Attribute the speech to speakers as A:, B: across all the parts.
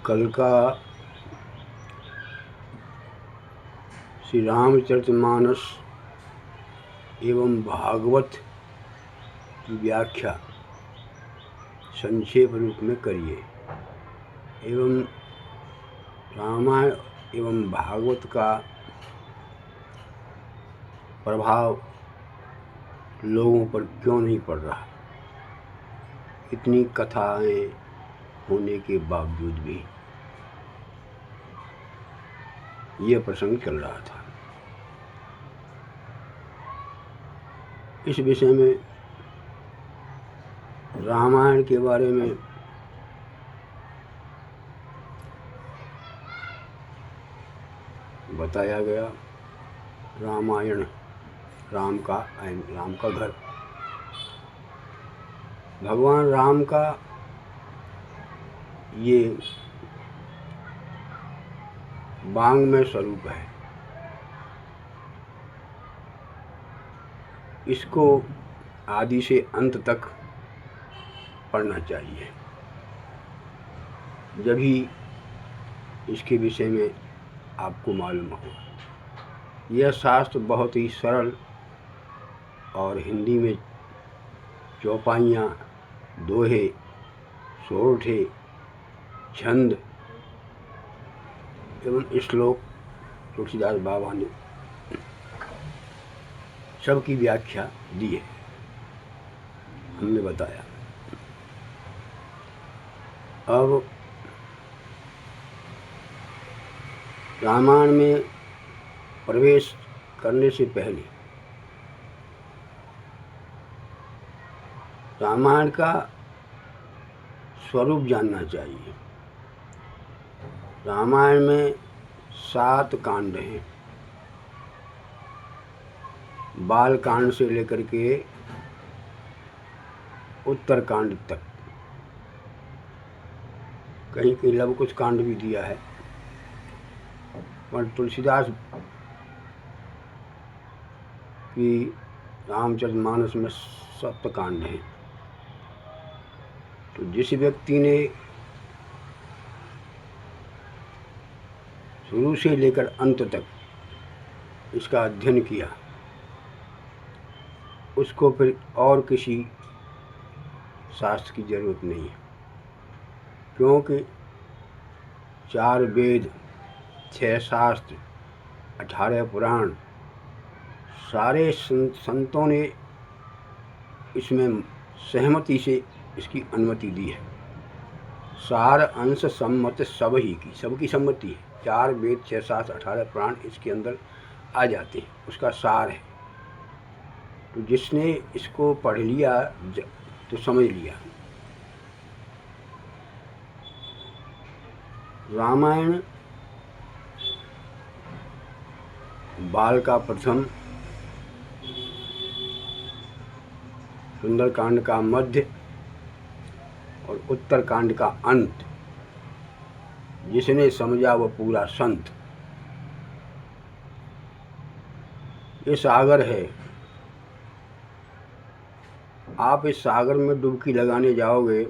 A: कल का श्री रामचरितमानस एवं भागवत की व्याख्या संक्षेप रूप में करिए एवं रामायण एवं भागवत का प्रभाव लोगों पर क्यों नहीं पड़ रहा। इतनी कथाएं होने के बावजूद भी यह प्रसंग चल रहा था। इस विषय में रामायण के बारे में बताया गया। रामायण राम का घर, भगवान राम का ये वाङ्मय स्वरूप है। इसको आदि से अंत तक पढ़ना चाहिए, जभी इसके विषय में आपको मालूम हो। यह शास्त्र बहुत ही सरल और हिंदी में चौपाइयाँ, दोहे, सोरठे, छंद एवं श्लोक तुलसीदास बाबा ने सबकी व्याख्या दी है, हमने बताया। अब रामायण में प्रवेश करने से पहले रामायण का स्वरूप जानना चाहिए। रामायण में 7 कांड हैं, बाल कांड से लेकर के उत्तर कांड तक। कहीं कहीं लव कुश कांड भी दिया है, पर तुलसीदास की रामचरितमानस में 7 कांड हैं। तो जिस व्यक्ति ने शुरू से लेकर अंत तक इसका अध्ययन किया, उसको फिर और किसी शास्त्र की जरूरत नहीं है, क्योंकि 4 वेद, 6 शास्त्र, 18 पुराण, सारे संतों ने इसमें सहमति से इसकी अनुमति दी है। सार अंश सम्मत सब ही की, सबकी सम्मति है। 4 वेद, 6 शास्त्र, 18 पुराण इसके अंदर आ जाते हैं, उसका सार है। तो जिसने इसको पढ़ लिया तो समझ लिया। रामायण बाल का प्रथम, सुंदरकांड का मध्य और उत्तरकांड का अंत। जिसने समझा वो पूरा संत। ये सागर है, आप इस सागर में डुबकी लगाने जाओगे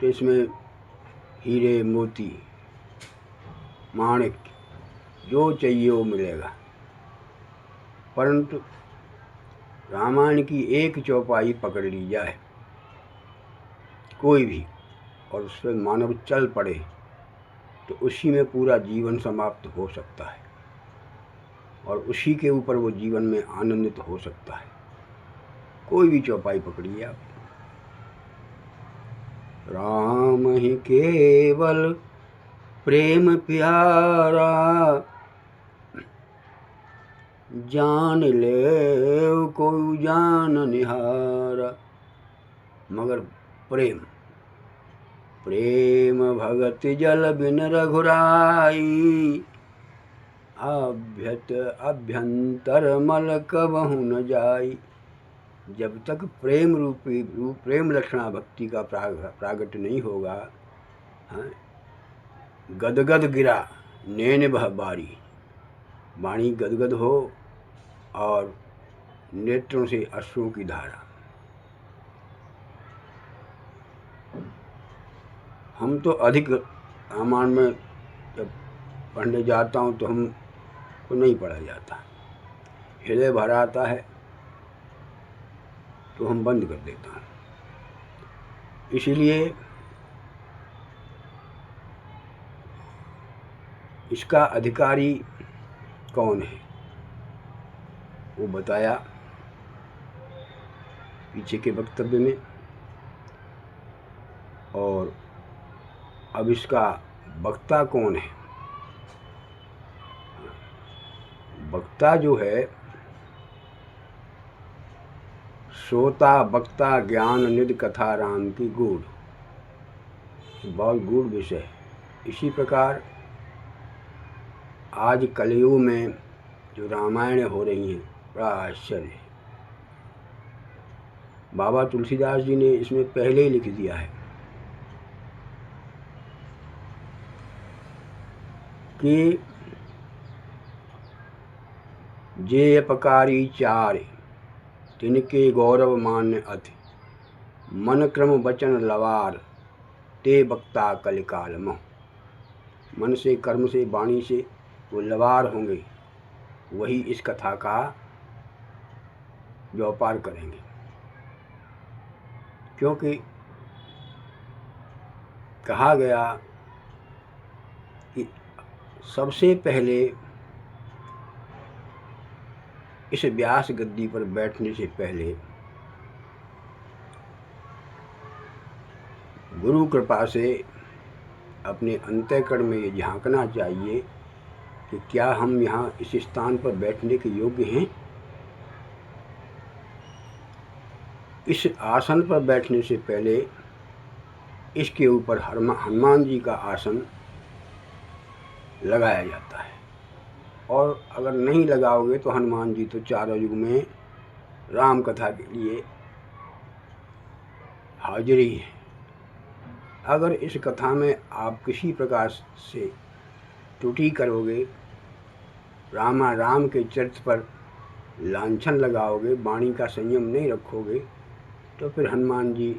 A: तो इसमें हीरे, मोती, माणिक जो चाहिए वो मिलेगा। परंतु रामायण की एक चौपाई पकड़ ली जाए कोई भी, और उस पर मानव चल पड़े, तो उसी में पूरा जीवन समाप्त हो सकता है और उसी के ऊपर वो जीवन में आनंदित हो सकता है। कोई भी चौपाई पकड़िए आप। राम ही केवल प्रेम प्यारा, जान ले कोई जान निहारा। मगर प्रेम भगत जल बिन रघुराई, अभ्यंतर मल कबहु न जाई। जब तक प्रेम लक्षणा भक्ति का प्रागट नहीं होगा, गदगद गिरा नैन बह बारी। वाणी गदगद हो और नेत्रों से अश्रुओं की धारा। हम तो अधिक रामायण में जब पढ़ने जाता हूँ तो हमको नहीं पढ़ा जाता, हृदय भर आता है तो हम बंद कर देता हूँ। इसलिए इसका अधिकारी कौन है वो बताया पीछे के वक्तव्य में। और अब इसका वक्ता कौन है? वक्ता जो है श्रोता वक्ता ज्ञान निधि कथा राम की गूढ़, बहुत गूढ़ विषय है। इसी प्रकार आज कलयुग में जो रामायण हो रही हैं बड़ा आश्चर्य है। बाबा तुलसीदास जी ने इसमें पहले ही लिख दिया है कि जे अपकारी चार तिनके गौरव मान्य अति, मन क्रम वचन लवार ते वक्ता कलिकाल मोह। मन से, कर्म से, वाणी से वो लवार होंगे, वही इस कथा का व्यापार करेंगे। क्योंकि कहा गया कि सबसे पहले इस व्यास गद्दी पर बैठने से पहले गुरु कृपा से अपने अंतःकरण में ये झांकना चाहिए कि क्या हम यहाँ इस स्थान पर बैठने के योग्य हैं। इस आसन पर बैठने से पहले इसके ऊपर हनुमान जी का आसन लगाया जाता है। और अगर नहीं लगाओगे तो हनुमान जी तो चारों युग में राम कथा के लिए हाजिरी है। अगर इस कथा में आप किसी प्रकार से त्रुटि करोगे, राम के चरित्र पर लांछन लगाओगे, वाणी का संयम नहीं रखोगे, तो फिर हनुमान जी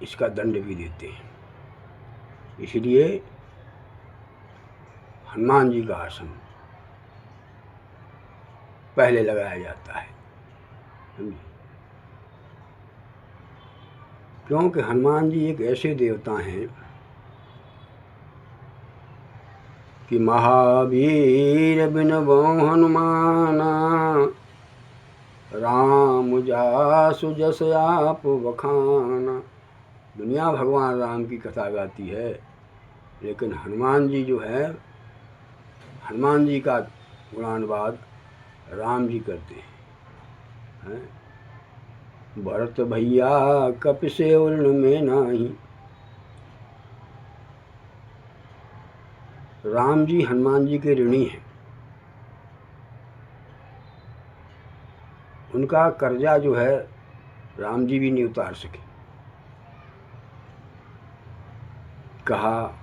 A: इसका दंड भी देते हैं। इसलिए हनुमान जी का आसन पहले लगाया जाता है, क्योंकि हनुमान जी एक ऐसे देवता हैं कि महावीर बिन बहु हनुमाना, राम जासु जस आप बखाना। दुनिया भगवान राम की कथा गाती है, लेकिन हनुमान जी जो है, हनुमान जी का गुणानुवाद राम जी करते हैं। भरत भैया कपि से उर्ण में नाही, राम जी हनुमान जी के ऋणी हैं। उनका कर्जा जो है राम जी भी नहीं उतार सके। कहा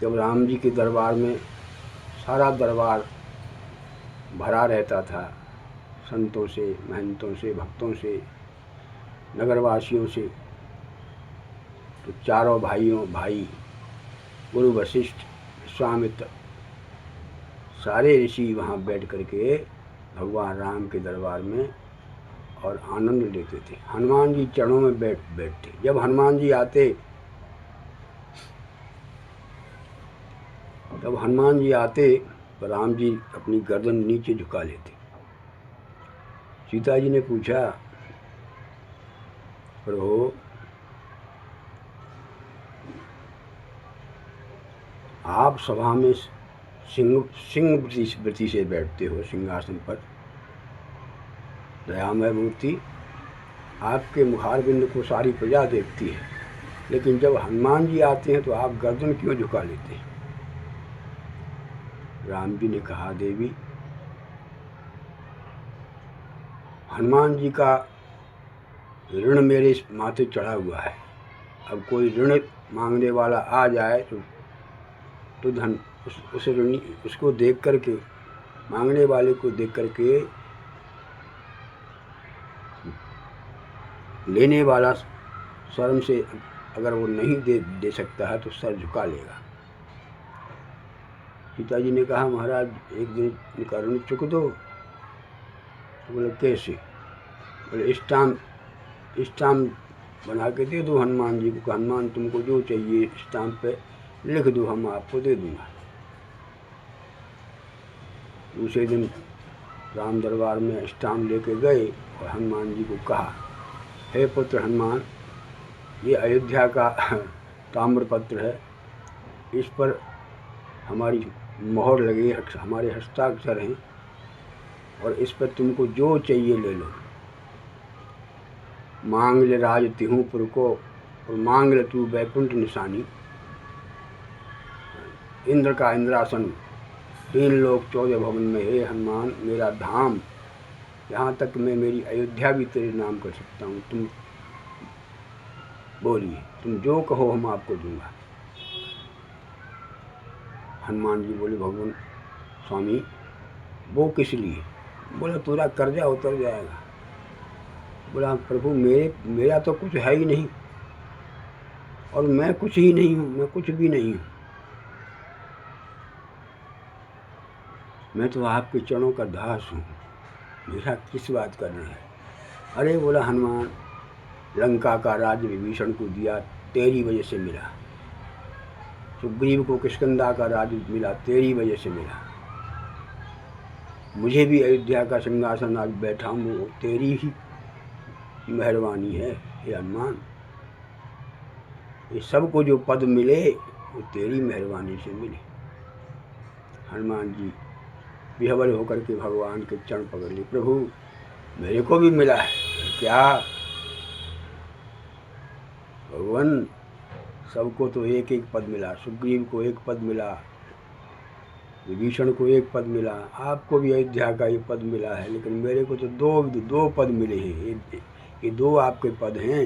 A: जब राम जी के दरबार में सारा दरबार भरा रहता था, संतों से, महंतों से, भक्तों से, नगरवासियों से, तो चारों भाई गुरु वशिष्ठ, विश्वामित्र, सारे ऋषि वहाँ बैठ करके भगवान राम के दरबार में और आनंद लेते थे। हनुमान जी चरणों में बैठते। जब हनुमान जी आते तो राम जी अपनी गर्दन नीचे झुका लेते। सीता जी ने पूछा, प्रभु आप सभा में सिंह वृत्ति से बैठते हो सिंहासन पर, दयामय मूर्ति, आपके मुखारबिंद को सारी प्रजा देखती है, लेकिन जब हनुमान जी आते हैं तो आप गर्दन क्यों झुका लेते हैं? राम जी ने कहा, देवी हनुमान जी का ऋण मेरे माथे चढ़ा हुआ है। अब कोई ऋण मांगने वाला आ जाए तो धन उस ऋणी उसको देख करके, मांगने वाले को देख करके लेने वाला शर्म से अगर वो नहीं दे सकता है तो सर झुका लेगा। पिताजी ने कहा महाराज एक दिन का ऋण चुक दो। तो बोले कैसे? बोले स्टाम्प बना के दे दो हनुमान जी को, हनुमान तुमको जो चाहिए स्टाम्प पे लिख दो, हम आपको दे दूंगा। दूसरे दिन राम दरबार में स्टाम्प लेके गए और हनुमान जी को कहा, हे पुत्र हनुमान, ये अयोध्या का ताम्रपत्र है, इस पर हमारी मोहर लगी, हमारे हस्ताक्षर हैं, और इस पर तुमको जो चाहिए ले लो। मांग ले राज तिहुपुर को, और मांग ले तू बैकुंठ निशानी। इंद्र का इंद्रासन 3 लोक 14 भवन में, हे हनुमान मेरा धाम, यहाँ तक मैं मेरी अयोध्या भी तेरे नाम कर सकता हूँ। तुम बोलिए, तुम जो कहो हम आपको दूंगा। हनुमान जी बोले, भगवान स्वामी वो किस लिए? बोला पूरा कर्जा उतर जाएगा। बोला प्रभु मेरा तो कुछ है ही नहीं, और मैं कुछ ही नहीं हूँ, मैं कुछ भी नहीं हूँ, मैं तो आपके चरणों का दास हूँ, मेरा किस बात करना है? अरे बोला हनुमान, लंका का राज्य विभीषण को दिया, तेरी वजह से मिला। सुग्रीव को किष्किंधा का राज्य मिला, तेरी वजह से मिला। मुझे भी अयोध्या का सिंहासन आज बैठा हूँ, वो तेरी ही मेहरबानी है हे हनुमान। ये सबको जो पद मिले वो तेरी मेहरबानी से मिले। हनुमान जी विह्वल होकर के भगवान के चरण पकड़ लिए। प्रभु मेरे को भी मिला है क्या? भगवान सबको तो एक एक पद मिला, सुग्रीव को एक पद मिला, विभीषण को एक पद मिला, आपको भी अयोध्या का ये पद मिला है, लेकिन मेरे को तो दो पद मिले हैं। ये 2 आपके पद हैं,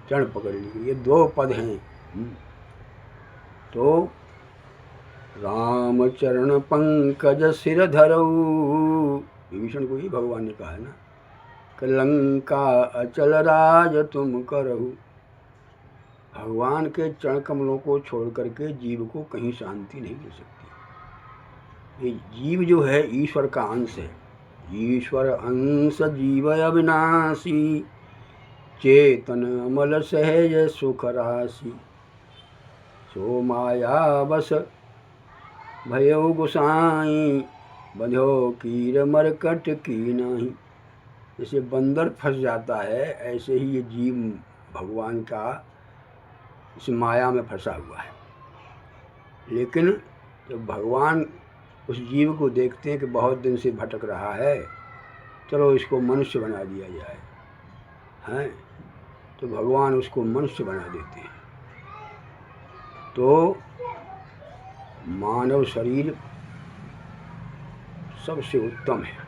A: चरण पकड़ लिए, ये 2 पद हैं। तो राम चरण पंकज सिर धरऊ, विभीषण को ही भगवान ने कहा है ना, कि लंका अचल राज तुम करहु। भगवान के चरण कमलों को छोड़ करके जीव को कहीं शांति नहीं मिल सकती। ये जीव जो है ईश्वर का अंश है, ईश्वर अंश जीव अविनाशी, चेतन अमल सहज सुख राशि, सो माया बस भयो गुसाई, बंधो कीर मरकट की नाही। जैसे बंदर फंस जाता है, ऐसे ही ये जीव भगवान का इस माया में फंसा हुआ है। लेकिन जब भगवान उस जीव को देखते हैं कि बहुत दिन से भटक रहा है, चलो इसको मनुष्य बना दिया जाए, हैं, तो भगवान उसको मनुष्य बना देते हैं। तो मानव शरीर सबसे उत्तम है।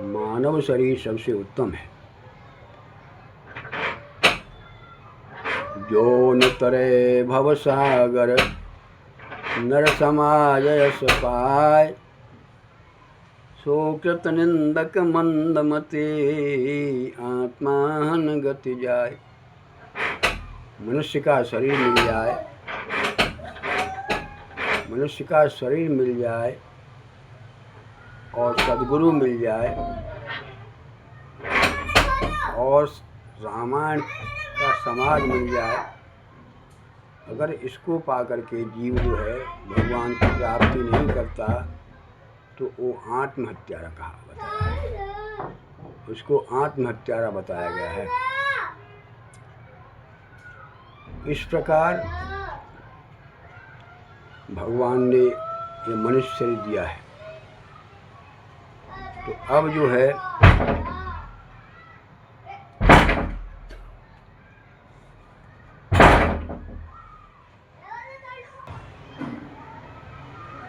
A: मानव शरीर सबसे उत्तम है। जो न तरे भव सागर, नर समाज यश पाय, सो कृत निंदक मंदमते, आत्मान गति जाय। मनुष्य का शरीर मिल जाए, मनुष्य का शरीर मिल जाए और सद्गुरु मिल जाए और रामायण का समाज मिल जाए, अगर इसको पा करके जीव जो है भगवान की प्राप्ति नहीं करता तो वो आत्महत्यारा कहा बताया है, उसको आत्महत्यारा बताया गया है। इस प्रकार भगवान ने ये मनुष्य शरीर दिया है। तो अब जो है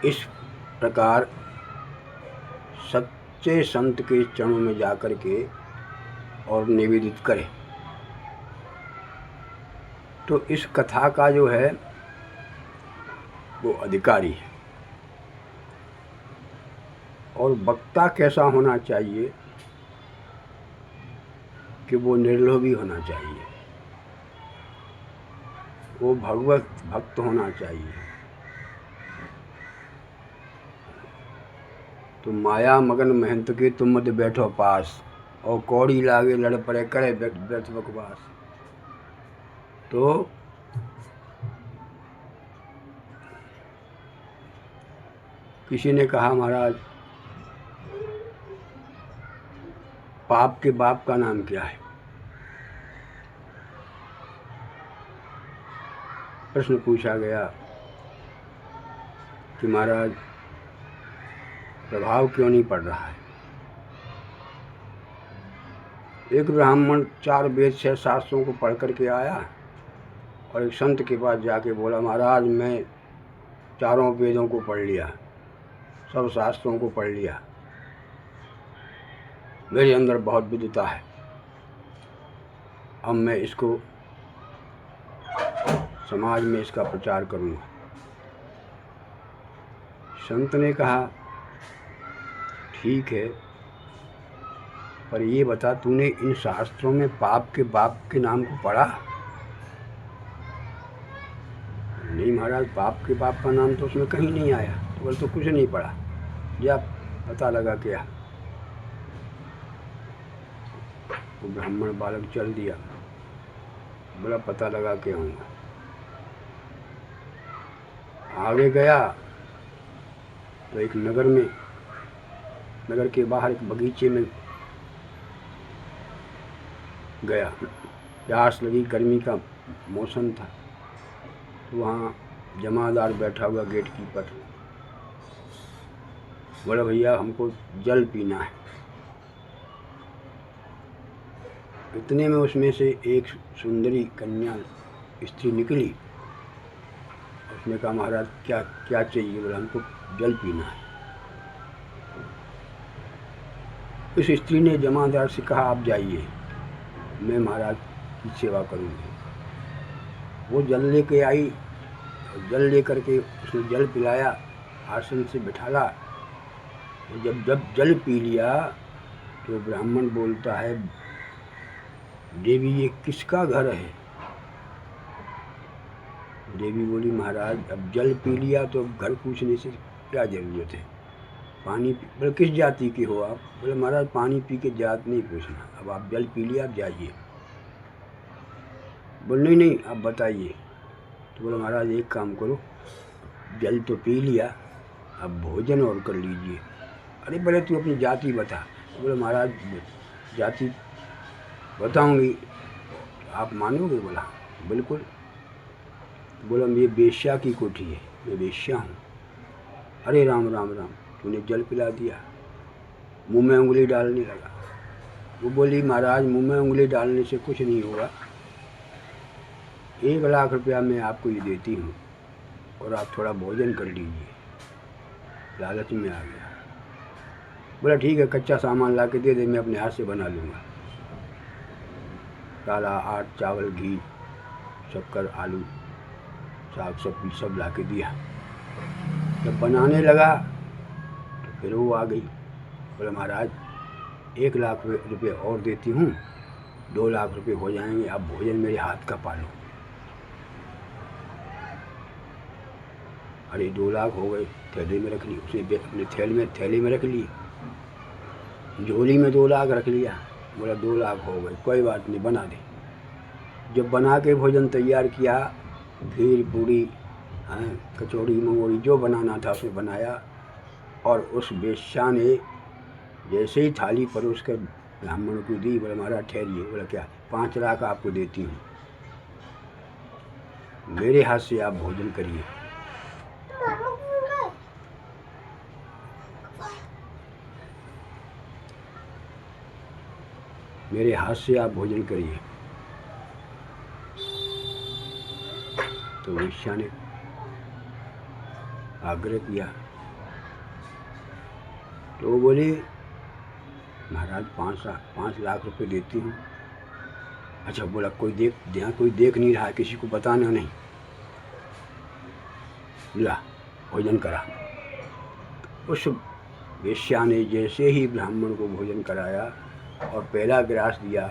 A: इस प्रकार सच्चे संत के चरणों में जाकर के और निवेदित करें। तो इस कथा का जो है वो अधिकारी है। और वक्ता कैसा होना चाहिए कि वो निर्लोभी होना चाहिए, वो भगवत भक्त होना चाहिए। तो माया मगन महंत के तुम मत बैठो पास, और कौड़ी लागे लड़ पड़े करे व्यर्थ बकवास। तो किसी ने कहा, महाराज पाप के बाप का नाम क्या है? प्रश्न पूछा गया कि महाराज प्रभाव क्यों नहीं पड़ रहा है? एक ब्राह्मण 4 वेद 6 शास्त्रों को पढ़ करके आया और एक संत के पास जाके बोला, महाराज मैं 4 वेदों को पढ़ लिया, सब शास्त्रों को पढ़ लिया, मेरे अंदर बहुत विद्वता है, अब मैं इसको समाज में इसका प्रचार करूँगा। संत ने कहा, ठीक है, पर ये बता तूने इन शास्त्रों में पाप के बाप के नाम को पढ़ा? नहीं महाराज, पाप के बाप का नाम तो उसमें कहीं नहीं आया। तो बोले तो कुछ नहीं पढ़ा, जा पता लगा क्या। वो ब्राह्मण बालक चल दिया, बोला पता लगा के आऊँगा। आगे गया तो एक नगर के बाहर एक बगीचे में गया। प्यास लगी, गर्मी का मौसम था, तो वहाँ जमादार बैठा हुआ गेट कीपर। बोला भैया हमको जल पीना है। इतने में उसमें से एक सुंदरी कन्या स्त्री निकली। उसने कहा, महाराज क्या क्या चाहिए? बोला हमको जल पीना है। उस स्त्री ने जमादार से कहा, आप जाइए, मैं महाराज की सेवा करूँगी। वो जल लेके आई, जल लेकर के उसने जल पिलाया, आसन से बिठाला। जब जल पी लिया तो ब्राह्मण बोलता है, देवी ये किसका घर है? देवी बोली, महाराज अब जल पी लिया तो घर पूछने से क्या जरूरत है, पानी पी। बोले किस जाति के हो आप? बोले महाराज पानी पी के जात नहीं पूछना, अब आप जल पी लिया, आप जाइए। बोले नहीं आप बताइए। तो बोले महाराज एक काम करो, जल तो पी लिया, अब भोजन और कर लीजिए। अरे बोले तू अपनी जाति बता। बोले महाराज जाति बताऊंगी, आप मानोगे? बोला बिल्कुल। बोला ये वेश्या की कोठी है, मैं वेश्या हूँ। अरे राम राम राम, तूने जल पिला दिया। मुंह में उंगली डालने लगा। वो बोली, महाराज मुंह में उंगली डालने से कुछ नहीं होगा, 1 लाख रुपया मैं आपको ये देती हूँ और आप थोड़ा भोजन कर लीजिए। लालच में आ गया। बोला ठीक है, कच्चा सामान ला के दे दे, मैं अपने हाथ से बना लूँगा। दाल, आट, चावल, घी, शक्कर, आलू, साग सब्जी सब ला के दिया। जब बनाने लगा तो फिर वो आ गई। बोला महाराज 1 लाख रुपये और देती हूँ, 2 लाख रुपये हो जाएंगे, आप भोजन मेरे हाथ का पालो। अरे 2 लाख हो गए, थैली में रख ली। उसने अपने थैली में रख ली, झोली में 2 लाख रख लिया। बोला 2 लाख हो गए, कोई बात नहीं, बना दे। जब बना के भोजन तैयार किया, खीर पूड़ी, कचौड़ी मंगोड़ी जो बनाना था उसने बनाया। और उस वेश्या ने जैसे ही थाली परोस कर ब्राह्मण को दी, बोला महाराज ठहरिए। बोला क्या? 5 लाख आपको देती हूँ, मेरे हाथ से आप भोजन करिए। मेरे हाथ से आप भोजन करिए। तो वेश्या ने आग्रह किया। तो वो बोली महाराज 5 लाख रुपए देती हूँ। अच्छा, बोला कोई देख नहीं रहा है, किसी को बताना नहीं। ला भोजन करा। उस वेश्या ने जैसे ही ब्राह्मण को भोजन कराया और पहला गिलास दिया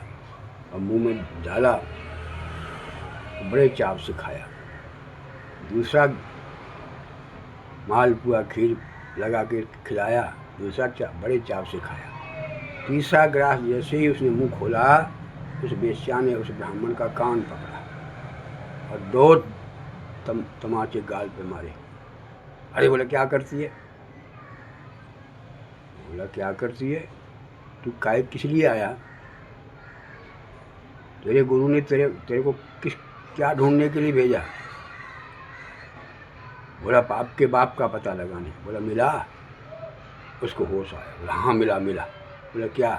A: और मुंह में डाला, बड़े चाव से खाया। दूसरा मालपुआ खीर लगा के खिलाया, दूसरा बड़े चाव से खाया। तीसरा गिलास जैसे ही उसने मुंह खोला, उस वेश्या ने उस ब्राह्मण का कान पकड़ा और 2 तमाचे गाल पे मारे। अरे बोला क्या करती है? बोला क्या करती है? तू काय किस लिए आया? तेरे गुरु ने तेरे को क्या ढूंढने के लिए भेजा? बोला पाप के बाप का पता लगाने। बोला मिला? उसको होश आया। बोला हाँ मिला। बोला क्या?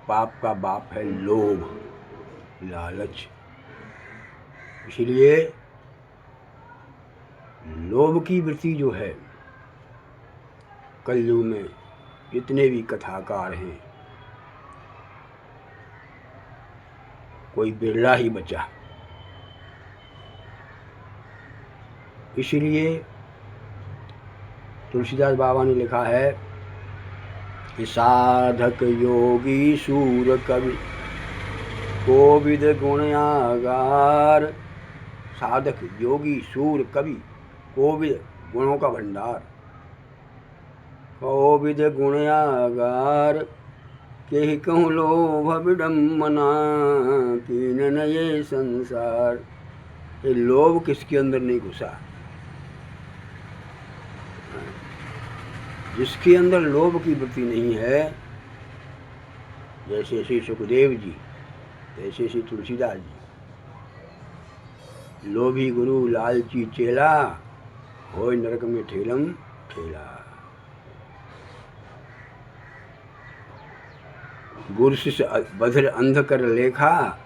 A: पाप का बाप है लोभ, लालच। इसलिए लोभ की वृत्ति जो है, कलयुग में जितने भी कथाकार हैं, कोई बिरला ही बचा। इसलिए तुलसीदास बाबा ने लिखा है कि साधक योगी सूर कवि कोविद गुण आगार। साधक योगी सूर कवि कोविद गुणों का भंडार। कोविद गुण आगार के कहूँ लोभ विडम्बना कीन न ये संसार। ये लोभ किसके अंदर नहीं घुसा? जिसके अंदर लोभ की वृत्ति नहीं है, जैसे श्री सुखदेव जी, जैसे श्री तुलसीदास जी, लोभी गुरु लालची चेला होय नरक में ठेलम ठेला। गुरु शिष्य बधिर अंध कर लेखा,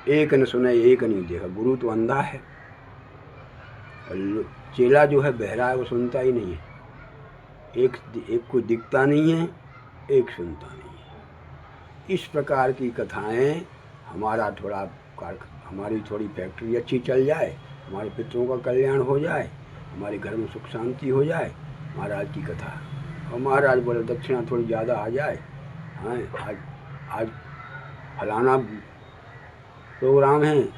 A: एक न सुने एक नहीं देखा। गुरु तो अंधा है, चेला जो है बहरा है, वो सुनता ही नहीं है। एक को दिखता नहीं है, एक सुनता नहीं है। इस प्रकार की कथाएं हमारी थोड़ी फैक्ट्री अच्छी चल जाए, हमारे पितरों का कल्याण हो जाए, हमारे घर में सुख शांति हो जाए। महाराज की कथा, और महाराज बोले दक्षिणा थोड़ी ज़्यादा आ जाए। हाँ, आज फलाना प्रोग्राम है,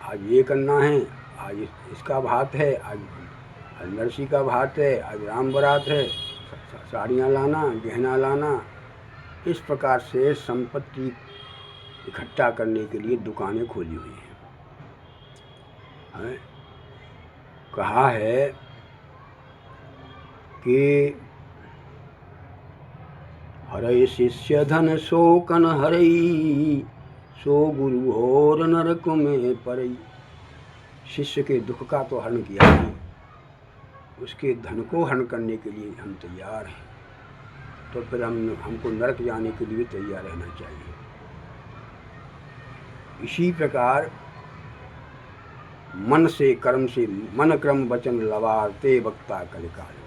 A: आज ये करना है, आज इसका भात है, आज नरसी का भात है, आज राम बारात है, साड़ियाँ लाना, गहना लाना। इस प्रकार से संपत्ति इकट्ठा करने के लिए दुकानें खोली हुई हैं। कहा है कि हरै शिष्य धन शोकन हरै, सो गुरु और नरक में परई। शिष्य के दुख का तो हरण किया ही, उसके धन को हरण करने के लिए हम तैयार हैं, तो फिर हमको नरक जाने के लिए तैयार रहना चाहिए। इसी प्रकार मन से कर्म से मन क्रम वचन लवारते वक्ता कलिकाल में।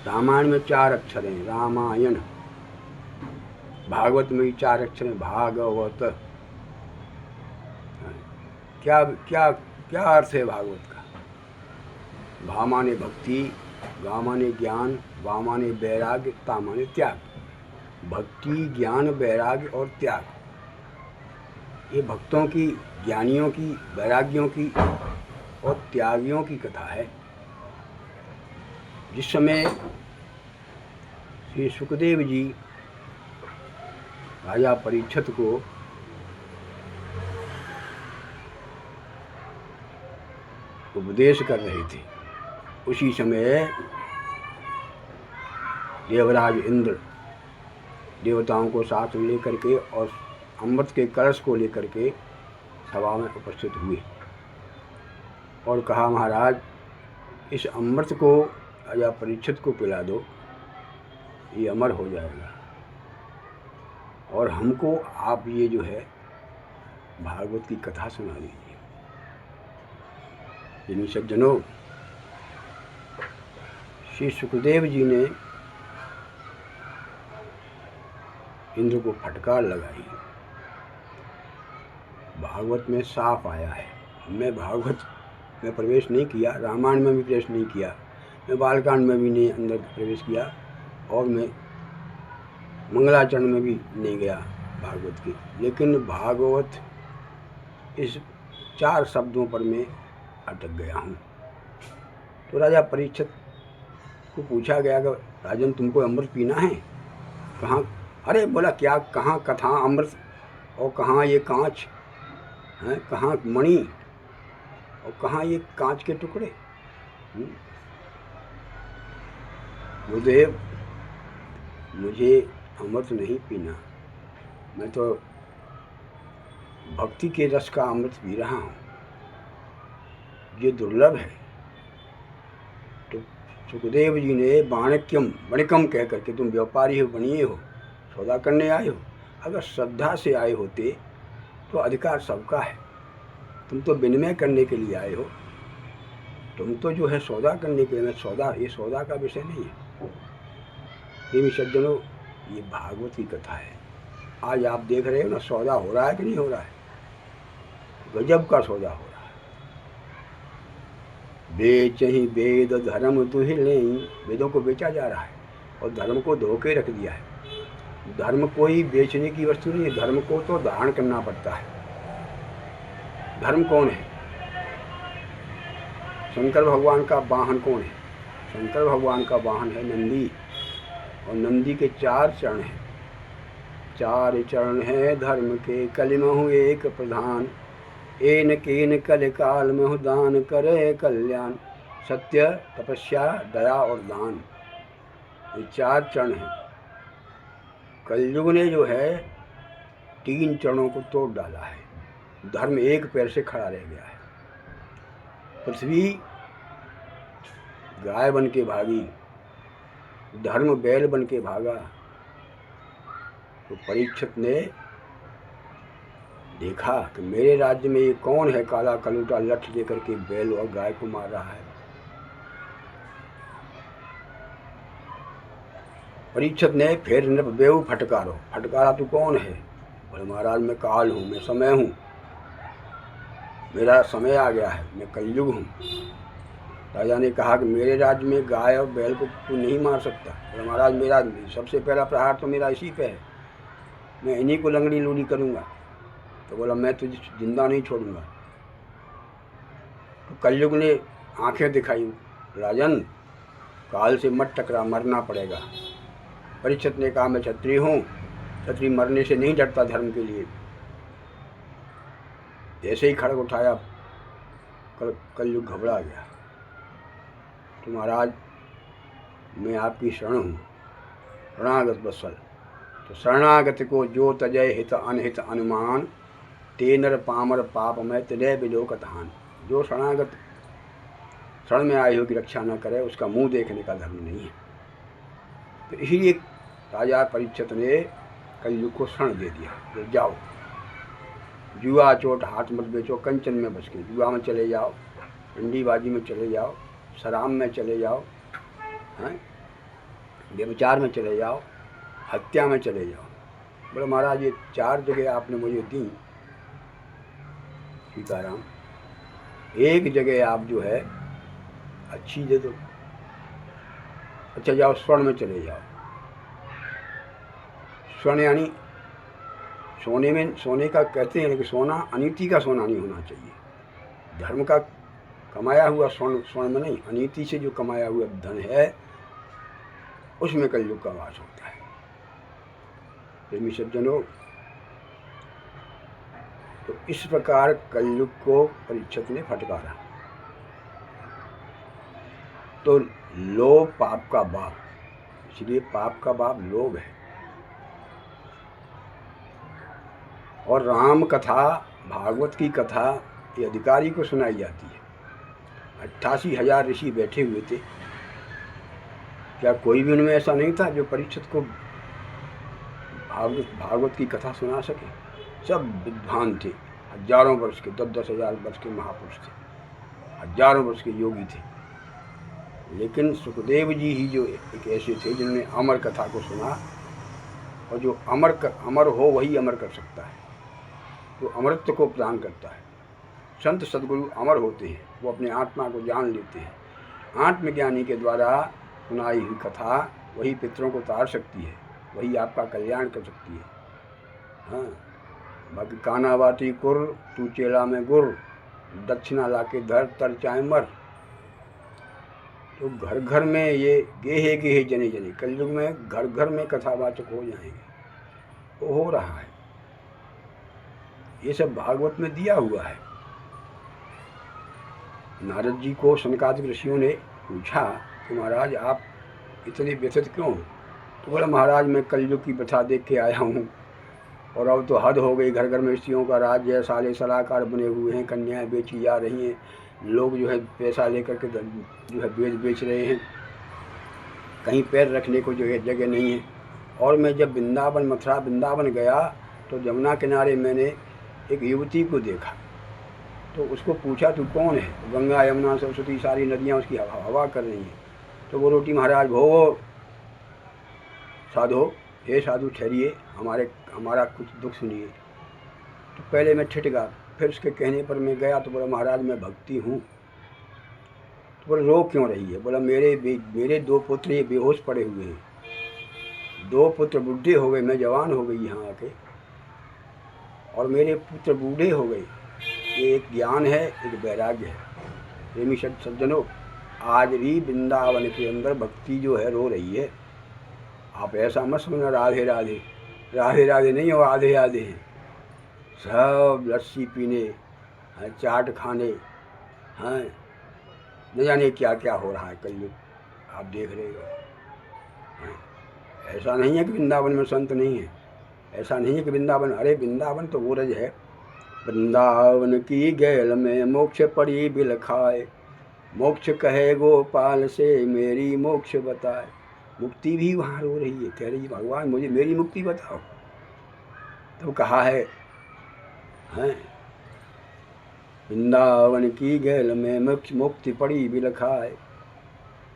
A: रामायण में 4 अक्षर हैं, रामायण। भागवत में भी 4 अक्षर हैं, भागवत। क्या क्या क्या अर्थ है भागवत का? भा माने भक्ति, गा माने ज्ञान, वा माने वैराग्य, ता माने त्याग। भक्ति, ज्ञान, वैराग्य और त्याग, ये भक्तों की, ज्ञानियों की, वैराग्यों की और त्यागियों की कथा है। जिस समय श्री सुखदेव जी राजा परीक्षित को उपदेश कर रहे थे, उसी समय देवराज इंद्र देवताओं को साथ लेकर के और अमृत के कलश को लेकर के सभा में उपस्थित हुए और कहा, महाराज इस अमृत को राजा परीक्षित को पिला दो, ये अमर हो जाएगा, और हमको आप ये जो है भागवत की कथा सुना दीजिए। जिन सज्जनों, श्री सुखदेव जी ने इंद्र को फटकार लगाई। भागवत में साफ आया है। मैं भागवत में प्रवेश नहीं किया, रामायण में भी प्रवेश नहीं किया, मैं बालकांड में भी नहीं अंदर प्रवेश किया और मैं मंगलाचरण में भी नहीं गया भागवत की। लेकिन भागवत इस 4 शब्दों पर मैं अटक गया हूँ। तो राजा परीक्षित को पूछा गया कि राजन तुमको अमृत पीना है? कहाँ? अरे बोला क्या, कहाँ कथा अमृत और कहाँ ये कांच हैं, कहाँ मणि और कहाँ ये कांच के टुकड़े। गुरुदेव मुझे अमृत नहीं पीना, मैं तो भक्ति के रस का अमृत पी रहा हूँ, ये दुर्लभ है। तो सुखदेव जी ने वणिकम कह करके, तुम व्यापारी हो, बनिए हो, सौदा करने आए हो, अगर श्रद्धा से आए होते तो अधिकार सबका है। तुम तो विनिमय करने के लिए आए हो, तुम तो जो है सौदा करने के लिए। सौदा, ये सौदा का विषय नहीं है। प्रेमी सज्जनों, ये भागवत की कथा है। आज आप देख रहे हो ना, सौदा हो रहा है कि नहीं हो रहा है? गजब का सौदा हो रहा है। बेच ही वेद धर्म दुहिले, वेदों को बेचा जा रहा है और धर्म को धोके रख दिया है। धर्म कोई बेचने की वस्तु नहीं है, धर्म को तो धारण करना पड़ता है। धर्म कौन है? शंकर भगवान का वाहन कौन है? शंकर भगवान का वाहन है नंदी, और नंदी के 4 चरण हैं। 4 चरण हैं धर्म के, कलिमहु एक प्रधान, एन केन कल काल महु दान करे कल्याण, सत्य तपस्या दया और दान, ये 4 चरण हैं। कलयुग ने जो है 3 चरणों को तोड़ डाला है। धर्म एक पैर से खड़ा रह गया है। पृथ्वी गाय बन के भागी, धर्म बैल बन के भागा। तो परीक्षित ने देखा कि मेरे राज्य में ये कौन है काला कलूटा लठ लेकर के बैल और गाय को मार रहा है। परीक्षित ने फिर नृपबेहू फटकारा, तू कौन है? बोले महाराज मैं काल हूँ, मैं समय हूँ, मेरा समय आ गया है, मैं कलयुग हूँ। राजा ने कहा कि मेरे राज्य में गाय और बैल को तू नहीं मार सकता। बोले महाराज मेरा सबसे पहला प्रहार तो मेरा इसी पे है, मैं इन्हीं को लंगड़ी लूली करूँगा। तो बोला मैं तुझे जिंदा नहीं छोड़ूंगा। तो कलयुग ने आंखें दिखाई, राजन काल से मत टकरा, मरना पड़ेगा। परीक्षित ने कहा मैं क्षत्रिय हूँ, क्षत्रिय मरने से नहीं डरता धर्म के लिए। ऐसे ही खड़ग उठाया, कलयुग घबरा गया। तो महाराज मैं आपकी शरण हूँ, शरणागत वत्सल। तो शरणागत को जो तजय हित अनहित अनुमान, ते नर पामर पाप में तदय बिलो कथान। जो शरणागत शरण में आए हो की रक्षा न करे, उसका मुंह देखने का धर्म नहीं है। तो इसीलिए राजा परीक्षित ने कलयुग को शरण दे दिया, तो जाओ जुआ चोट हाथ मत बेचो, कंचन में बच के जुआ में चले जाओ, डंडीबाजी में चले जाओ, शराब में चले जाओ, व्यभिचार में चले जाओ, हत्या में चले जाओ। बोले महाराज ये 4 जगह आपने मुझे दी सीताराम, एक जगह आप जो है अच्छी दे दो। अच्छा जाओ स्वर्ण में चले जाओ। स्वर्ण यानी सोने में, सोने का कहते हैं कि सोना अनीति का सोना नहीं होना चाहिए। धर्म का कमाया हुआ स्वर्ण में नहीं, अनीति से जो कमाया हुआ धन है उसमें कलयुग का वास होता है। प्रेमी सज्जनों, तो इस प्रकार कलयुग को परीक्षित ने फटकारा। तो लोभ पाप का बाप, इसलिए पाप का बाप लोभ है। और राम कथा, भागवत की कथा ये अधिकारी को सुनाई जाती है। 88,000 ऋषि बैठे हुए थे, क्या कोई भी उनमें ऐसा नहीं था जो परीक्षित को भागवत की कथा सुना सके? सब विद्वान थे, हजारों वर्ष के, 10-10 हजार वर्ष के महापुरुष थे, हजारों वर्ष के योगी थे। लेकिन सुखदेव जी ही जो एक ऐसे थे जिन्होंने अमर कथा को सुना, और जो अमर हो वही अमर कर सकता है, जो अमरत्व को प्रदान करता है। संत सद्गुरु अमर होते हैं, वो अपने आत्मा को जान लेते हैं आत्मज्ञानी के द्वारा सुनाई हुई कथा वही पितरों को तार सकती है, वही आपका कल्याण कर सकती है। हाँ, बाकी काना बाटी कुर तू चेला में गुर, दक्षिणा लाके धर तर चाहे मर। तो घर घर में ये गेहे गेहे जने जने, कलयुग में घर घर में कथावाचक हो जाएंगे, वो हो रहा है। ये सब भागवत में दिया हुआ है। नारद जी को सनकादिक ऋषियों ने पूछा कि महाराज आप इतने व्यथित क्यों? तो बोला महाराज मैं कलयुग की प्रथा देख के आया हूँ, और अब तो हद हो गई, घर घर में स्त्रियों का राज्य है, साले सलाहकार बने हुए हैं, कन्याएं बेची जा रही हैं, लोग जो है पैसा लेकर के जो है बेच रहे हैं, कहीं पैर रखने को जो है जगह नहीं है। और मैं जब वृंदावन मथुरा वृंदावन गया तो जमुना किनारे मैंने एक युवती को देखा, तो उसको पूछा तू कौन है? गंगा यमुना सरस्वती सारी नदियाँ उसकी हवा कर रही हैं। तो वो रोटी महाराज भो साधो, हे साधु ठहरिए, हमारा कुछ दुख सुनिए। तो पहले मैं ठिठ गया, फिर उसके कहने पर मैं गया तो बोला महाराज मैं भक्ति हूँ। तो बोला रो क्यों रही है? बोला मेरे 2 पुत्र ये बेहोश पड़े हुए हैं, 2 पुत्र बूढ़े हो गए, मैं जवान हो गई यहाँ आके, और मेरे पुत्र बूढ़े हो गए। ये एक ज्ञान है, एक वैराग्य है। प्रेमी सज्जनों, आज भी वृंदावन के अंदर भक्ति जो है रो रही है। आप ऐसा मत समझना राधे राधे, राधे राधे नहीं हो, आधे आधे हैं सब, लस्सी पीने, चाट खाने, हाँ न जाने क्या क्या हो रहा है कलयुग, आप देख रहे हो। ऐसा नहीं है कि वृंदावन में संत नहीं है, ऐसा नहीं है कि वृंदावन, अरे वृंदावन तो वो रज है। वृंदावन की गैल में मोक्ष पड़ी बिल खाए, मोक्ष कहे गोपाल से मेरी मोक्ष बताए। मुक्ति भी वहाँ रो रही है, कह रही है भगवान मुझे मेरी मुक्ति बताओ। तो कहा है, हैं वृंदावन की गैल में मुक्ति पड़ी बिल खाए,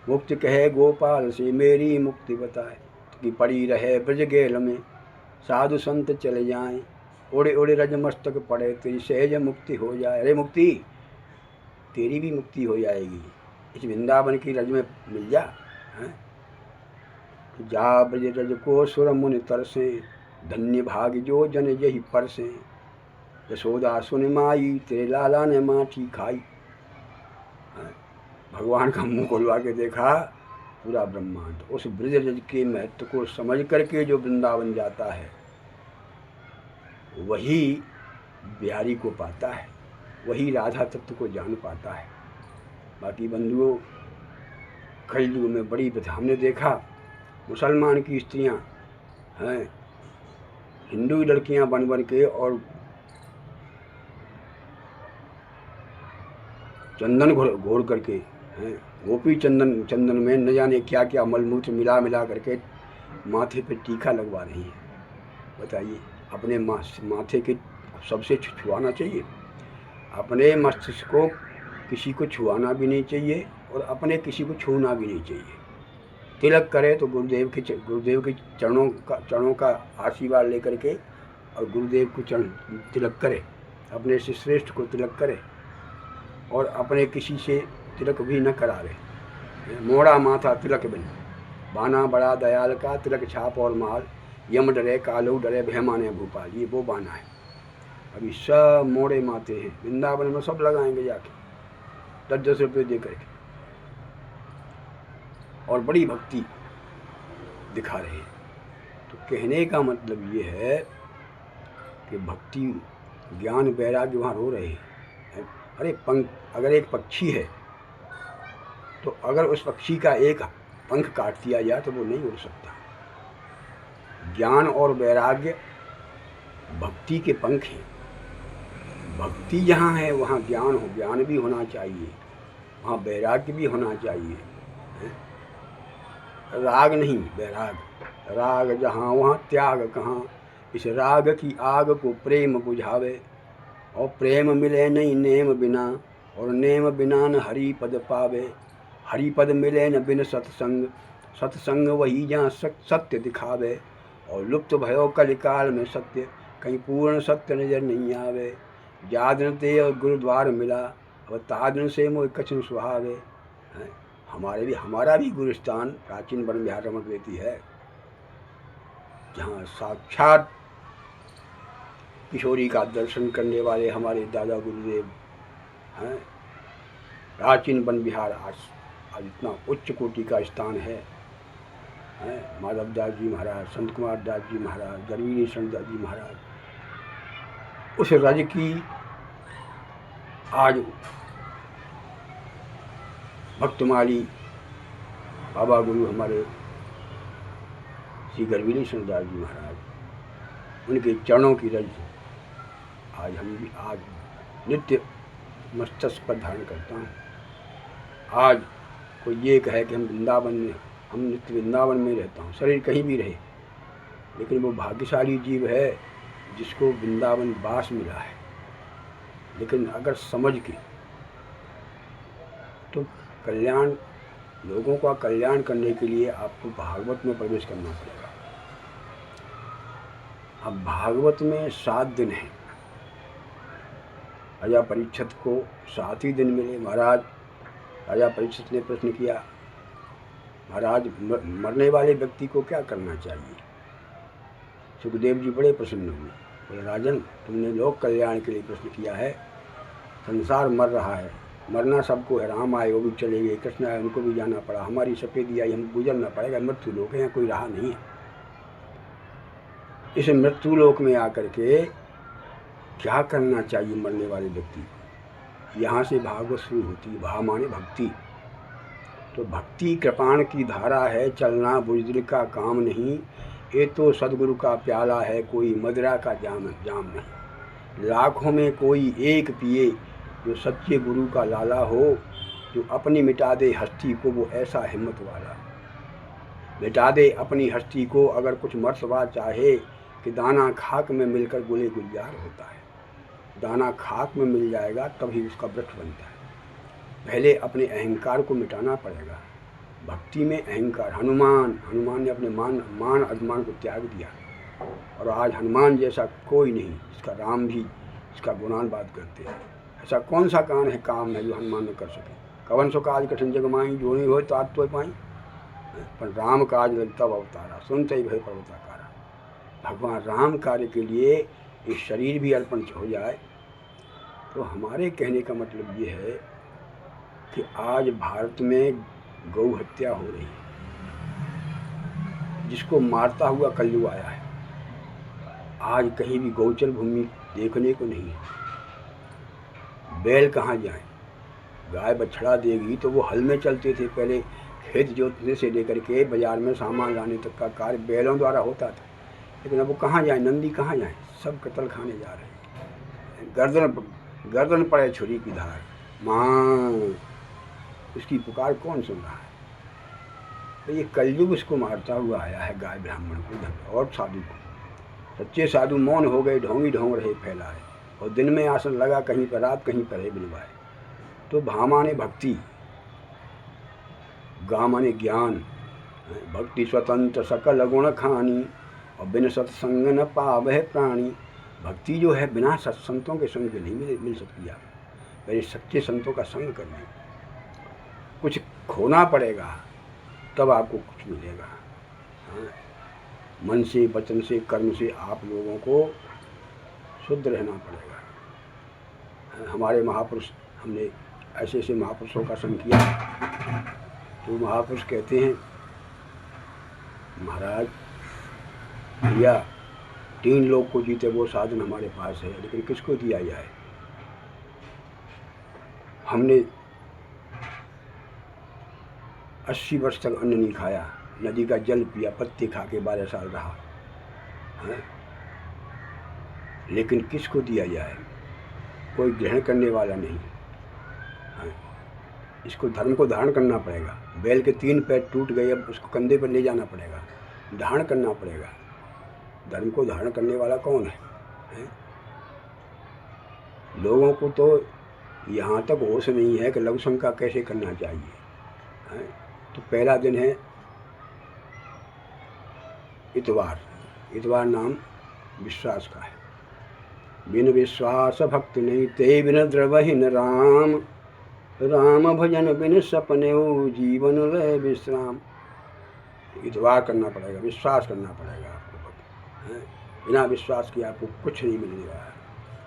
A: मुक्ति कहे गोपाल से मेरी मुक्ति बताए। कि पड़ी रहे ब्रज गेल में साधु संत चले जाएं, उड़े उड़े रज मस्तक पड़े तेरी सहज मुक्ति हो जाए। अरे मुक्ति, तेरी भी मुक्ति हो जाएगी, इस वृंदावन की रज में मिल जा। जा ब्रज रज को सुर मुनि तरसे, धन्य भाग जो जन यही परसे। यशोदा सुन माई तेरे लाला ने माठी खाई। भगवान का मुंह खोलवा के देखा पूरा ब्रह्मांड। उस ब्रज रज के महत्व को समझ करके जो वृंदावन जाता है वही बिहारी को पाता है, वही राधा तत्व को जान पाता है। बाकी बंधुओं, कलयुग में बड़ी प्रथा हमने देखा, मुसलमान की स्त्रियां हैं हिंदू लड़कियां बन बन के और चंदन घोर करके हैं, गोपी चंदन में न जाने क्या क्या मलमूत्र मिला करके माथे पे टीका लगवा रही है। बताइए, अपने माथे के सबसे छुआना चाहिए, अपने मस्तिष्क को किसी को छुआना भी नहीं चाहिए और अपने किसी को छूना भी नहीं चाहिए। तिलक करे तो गुरुदेव के चरणों का आशीर्वाद लेकर के, और गुरुदेव को तिलक करे, अपने से श्रेष्ठ को तिलक करे, और अपने किसी से तिलक भी न करावे। मोड़ा माथा तिलक बिन, बाना बड़ा दयाल का, तिलक छाप और माल, यम डरे कालू डरे भयमाने भूपाल। ये वो बाना है। अभी सब मोड़े माथे हैं, वृंदावन में सब लगाएंगे जाके 10-10 रुपये दे करके, और बड़ी भक्ति दिखा रहे हैं। तो कहने का मतलब ये है कि भक्ति ज्ञान वैराग्य वहाँ रो रहे हैं। अरे अगर एक पक्षी है तो अगर उस पक्षी का एक पंख काट दिया जाए तो वो नहीं उड़ सकता। ज्ञान और वैराग्य भक्ति के पंख हैं। भक्ति जहाँ है वहाँ ज्ञान भी होना चाहिए, वहाँ वैराग्य भी होना चाहिए। राग नहीं, वैराग। राग जहाँ वहाँ त्याग कहाँ, इस राग की आग को प्रेम बुझावे। और प्रेम मिले नहीं नेम बिना, और नेम बिना न हरि पद पावे। हरि पद मिले न बिन सत्संग, सत्संग वही जहाँ सत्य दिखावे। और लुप्त भयो कलिकाल में सत्य, कहीं पूर्ण सत्य नजर नहीं आवे। जादन ते और गुरुद्वार मिला, और तादन से मोह कछन सुहावे। हमारा भी गुरुस्थान प्राचीन वन विहार रमणवेती है, जहाँ साक्षात किशोरी का दर्शन करने वाले हमारे दादा गुरुदेव हैं। प्राचीन वन विहार आज इतना उच्च कोटि का स्थान है। माधव दास जी महाराज, संत कुमार दास जी महाराज, गरवीरी संत दास जी महाराज, उस रज की आज भक्तमाली बाबा गुरु हमारे श्री गरवीरी संत दास जी महाराज, उनके चरणों की रज आज हम भी आज नित्य मस्तक पर धारण करता हूँ। आज कोई ये कहे कि हम नित्य वृंदावन में रहता हूँ, शरीर कहीं भी रहे, लेकिन वो भाग्यशाली जीव है जिसको वृंदावन वास मिला है। लेकिन अगर समझ के तो कल्याण, लोगों का कल्याण करने के लिए आपको भागवत में प्रवेश करना पड़ेगा। अब भागवत में 7 दिन है। राजा परीक्षित को 7 ही दिन मिले। महाराज, राजा परीक्षित ने प्रश्न किया, महाराज मरने वाले व्यक्ति को क्या करना चाहिए? सुखदेव जी बड़े प्रसन्न हुए, बोले राजन, तुमने लोक कल्याण के लिए प्रश्न किया है। संसार मर रहा है, मरना सबको है। राम आए वो भी चले गए, कृष्ण आए उनको भी जाना पड़ा, हमारी सफेदी आई हम गुजरना पड़ेगा। मृत्यु लोक है, यहाँ कोई रहा नहीं है। इस मृत्यु लोक में आकर के क्या करना चाहिए मरने वाले व्यक्ति को? यहाँ से भागवत शुरू होती है। भाव माने भक्ति। तो भक्ति कृपाण की धारा है, चलना बुजुर्ग का काम नहीं। ये तो सदगुरु का प्याला है, कोई मदिरा का जाम नहीं। लाखों में कोई एक पिए जो सच्चे गुरु का लाला हो, जो अपनी मिटा दे हस्ती को, वो ऐसा हिम्मत वाला। मिटा दे अपनी हस्ती को, अगर कुछ मर्तबा चाहे कि दाना खाक में मिलकर गुले गुलजार होता है। दाना खाक में मिल जाएगा तभी उसका वृक्ष बनता है। पहले अपने अहंकार को मिटाना पड़ेगा। भक्ति में अहंकार, हनुमान ने अपने मान अभिमान को त्याग दिया, और आज हनुमान जैसा कोई नहीं, जिसका राम भी इसका गुणानुवाद करते हैं। ऐसा कौन सा काम है जो हनुमान न कर सके? कवन सो काज कठिन जग माई, जो नहीं हो तो आज तो पाई। पर राम काज लगता अवतारा, सुनते ही भय पर्वताकारा। भगवान राम कार्य के लिए ये शरीर भी अर्पण हो जाए। तो हमारे कहने का मतलब ये है कि आज भारत में गौ हत्या हो रही है, जिसको मारता हुआ कलयुग आया है। आज कहीं भी गौचर भूमि देखने को नहीं है। बैल कहाँ जाए? गाय बछड़ा देगी तो वो हल में चलते थे पहले, खेत जोतने से लेकर के बाजार में सामान लाने तक का कार्य बैलों द्वारा होता था। लेकिन अब वो कहाँ जाए? नंदी कहाँ जाए? सब कत्ल खाने जा रहे हैं। गर्दन पड़े छुरी की धार, माँ, उसकी पुकार कौन सुन रहा है? तो ये कलयुग उसको मारता हुआ आया है, गाय ब्राह्मण को और साधु को। सच्चे साधु मौन हो गए, ढोंगी ढोंग रहे फैलाए, और दिन में आसन लगा कहीं पर, रात कहीं पर है बिलवाए। तो भा माने भक्ति, गा माने ज्ञान। भक्ति स्वतंत्र सकल गुण खानी, और बिन सत्संग न पावह प्राणी। भक्ति जो है बिना सत्संतों के संग नहीं मिल सकती। आप पहले सच्चे संतों का संग करिए, कुछ खोना पड़ेगा तब आपको कुछ मिलेगा। मन से, वचन से, कर्म से आप लोगों को शुद्ध रहना पड़ेगा। हमारे महापुरुष, हमने ऐसे ऐसे महापुरुषों का संग किया, तो महापुरुष कहते हैं, महाराज भैया 3 लोग को जीते वो साधन हमारे पास है, लेकिन किसको दिया जाए? हमने 80 वर्ष तक अन्न नहीं खाया, नदी का जल पिया, पत्ते खा के 12 साल रहा है, लेकिन किसको दिया जाए? कोई ग्रहण करने वाला नहीं है। इसको धर्म को धारण करना पड़ेगा। बैल के 3 पैर टूट गए, अब उसको कंधे पर ले जाना पड़ेगा, धारण करना पड़ेगा। धर्म को धारण करने वाला कौन है? लोगों को तो यहाँ तक होश नहीं है कि लघु शंका कैसे करना चाहिए। तो पहला दिन है इतवार। इतवार नाम विश्वास का है। बिन विश्वास भक्ति नहीं, ते बिन द्रवहीन राम। राम भजन बिन सपने जीवन रहे विश्राम। इतवार करना पड़ेगा, विश्वास करना पड़ेगा आपको, हैं? बिना विश्वास के आपको कुछ नहीं मिलने वाला।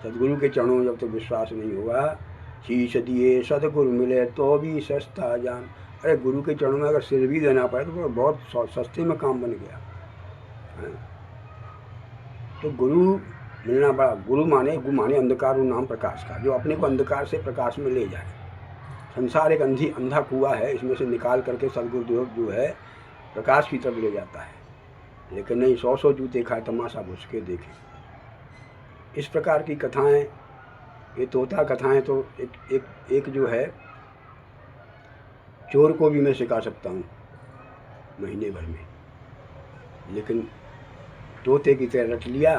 A: सदगुरु के चरणों में जब तक विश्वास नहीं होगा, शीश दिए सदगुरु मिले तो भी सस्ता जान। अरे गुरु के चरणों में अगर सिर भी देना पड़े तो बहुत सस्ते में काम बन गया, हैं? तो गुरु मिलना बड़ा। गुरु माने अंधकार नाम प्रकाश का, जो अपने को अंधकार से प्रकाश में ले जाए। संसार एक अंधा कुआं है, इसमें से निकाल करके सदगुरुदेव जो है प्रकाश की तरफ ले जाता है। लेकिन नहीं, 100 जूते खाए तमाशा घुस के देखे। इस प्रकार की कथाएं, ये तोता कथाएं तो एक जो है चोर को भी मैं सिखा सकता हूँ महीने भर में। लेकिन तोते की तरह रट लिया,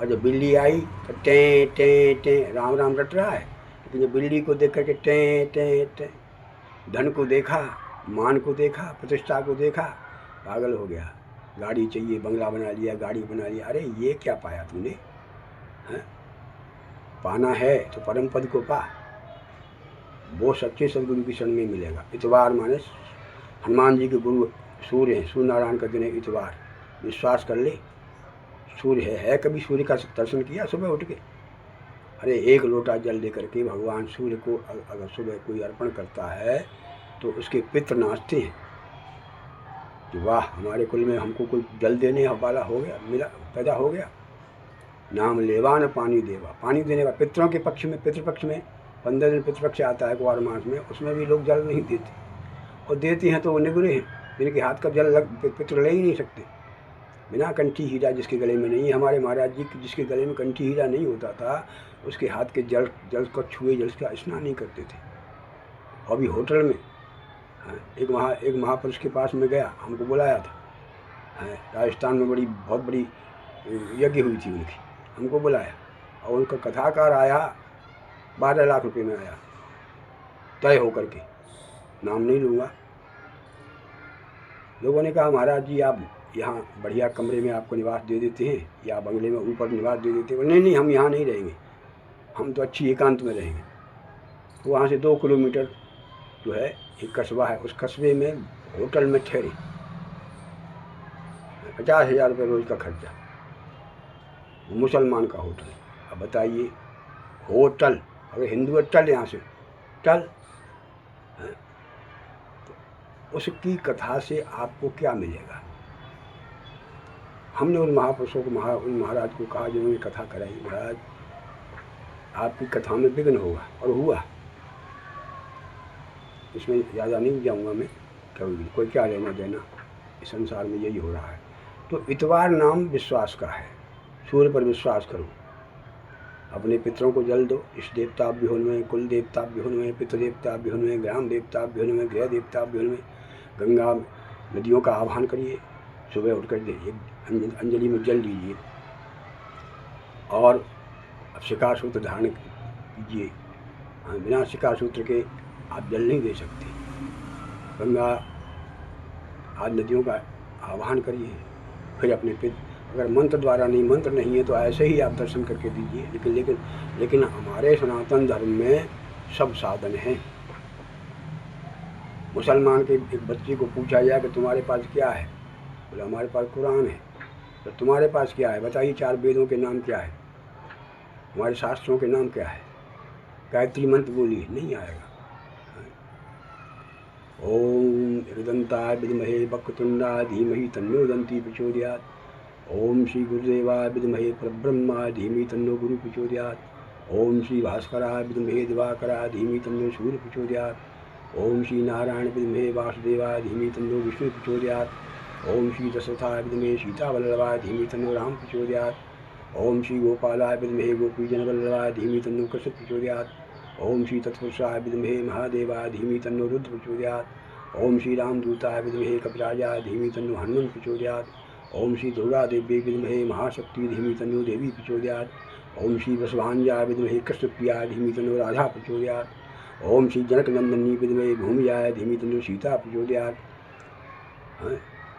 A: और जब बिल्ली आई तो टें टें टें राम राम रट रहा है। लेकिन जब बिल्ली को देख करके टें टें टें, धन को देखा, मान को देखा, प्रतिष्ठा को देखा, पागल हो गया। गाड़ी चाहिए, बंगला बना लिया, गाड़ी बना लिया। अरे ये क्या पाया तूने, हैं? पाना है तो परम पद को पा, वो सच्चे सदगुरु की शरण में मिलेगा। इतवार माने हनुमान जी के गुरु सूर्य हैं, सूर्य नारायण का दिन है इतवार। विश्वास कर ले, सूर्य है कभी सूर्य का दर्शन किया सुबह उठ के? अरे एक लोटा जल लेकर के भगवान सूर्य को अगर सुबह कोई अर्पण करता है तो उसके पितृ नाचते हैं कि वाह, हमारे कुल में हमको कोई जल देने वाला हो गया, मिला, पैदा हो गया। नाम लेवा न पानी देवा, पानी देने का। पितरों के पक्ष में, पितृपक्ष में 15 दिन पितृपक्ष आता है कुआर मास में, उसमें भी लोग जल नहीं देते, और देते हैं तो वो निगुरे हैं, जिनके हाथ का जल पितृ ले ही नहीं सकते। बिना कंठी हीरा जिसके गले में नहीं, हमारे महाराज जी जिसके गले में कंठी हीरा नहीं होता था, उसके हाथ के जल को छुए जल का स्नान नहीं करते थे। और भी होटल में एक महापुरुष के पास में गया, हमको बुलाया था, राजस्थान में बहुत बड़ी यज्ञ हुई थी उनकी, हमको बुलाया, और उनका कथाकार आया, 12 लाख रुपए में आया तय होकर के, नाम नहीं लूँगा। लोगों ने कहा महाराज जी आप यहाँ बढ़िया कमरे में आपको निवास दे देते हैं, या बंगले में ऊपर निवास दे देते हैं। नहीं, हम यहाँ नहीं रहेंगे, हम तो अच्छी एकांत में रहेंगे। तो वहाँ से 2 किलोमीटर जो है एक कस्बा है, उस कस्बे में होटल में ठहरे, 50,000 रुपये रोज़ का खर्चा, मुसलमान का होटल। अब बताइए, होटल, अगर हिंदू है चल यहाँ से चल, तो उसकी कथा से आपको क्या मिलेगा? हमने उन महापुरुषों को, उन महाराज को कहा जिन्होंने कथा कराई, महाराज आपकी कथा में विघ्न होगा, और हुआ। इसमें ज़्यादा नहीं जाऊँगा मैं, कोई क्या लेना देना, इस संसार में यही हो रहा है। तो इतवार नाम विश्वास का है। सूर्य पर विश्वास करो, अपने पितरों को जल दो, इष्ट देवताभ्य हुन्वे, कुल देवताभ्य हुन्वे, पितृ देवताभ्य हुन्वे, ग्राम देवताभ्य हुन्वे, गृह देवताभ्य हुन्वे। गंगा नदियों का आह्वान करिए, सुबह उठकर एक अंजलि में जल लीजिए, और अब शिखा सूत्र धारण कीजिए। बिना शिखा सूत्र के आप जल नहीं दे सकते। गंगा आज नदियों का आह्वान करिए, फिर अपने अगर मंत्र द्वारा नहीं, मंत्र नहीं है तो ऐसे ही आप दर्शन करके दीजिए। लेकिन हमारे सनातन धर्म में सब साधन हैं। मुसलमान के एक बच्चे को पूछा जाए कि तुम्हारे पास क्या है, बोले हमारे पास कुरान है। तो तुम्हारे पास क्या है बताइए, 4 वेदों के नाम क्या है, हमारे शास्त्रों के नाम क्या है? गायत्री मंत्र बोलिए, नहीं आएगा। ओम एकदंताय विद्महे वक्रतुंडाय धीमहि तन्नो दन्ती प्रचोदयात्। ओम श्री गुरुदेवाय विद्महे परब्रह्माय धीमहि तन्नो गुरु प्रचोदयात्। ओम श्री भास्कराय विद्महे दिवाकराय धीमहि तन्नो सूर्य प्रचोदयात्। ओम श्री नारायण विद्महे वासुदेवाय धीमहि तन्नो विष्णु प्रचोदयात्। ओम श्री दशरथाय विद्महे सीतावल्लभाय धीमहि तन्नो राम प्रचोदयात्। ओम श्री गोपालाय विद्महे गोपीजनवल्लभाय धीमहि तन्नो कृष्ण प्रचोदयात्। ओम श्री तत्पुरुषाय विद्महे महादेवाय धीमहि तन्नो रुद्र प्रचोदयात्। ओम श्री रामदूताय विद्महे कपिराजाय धीमहि तन्नो हनुमन् प्रचोदयात्। ओम श्री दुर्गा देवी विद्महे महाशक्ति धीमहि तन्नो देवी प्रचोदयात्। ओम श्री वसुभान्याय विद्महे कृष्णप्रियाय धीमहि तन्नो राधा प्रचोदयात्। ओम श्री जनकनंदनी विद्महे भूमियाय धीमहि तन्नो सीता प्रचोदयात्।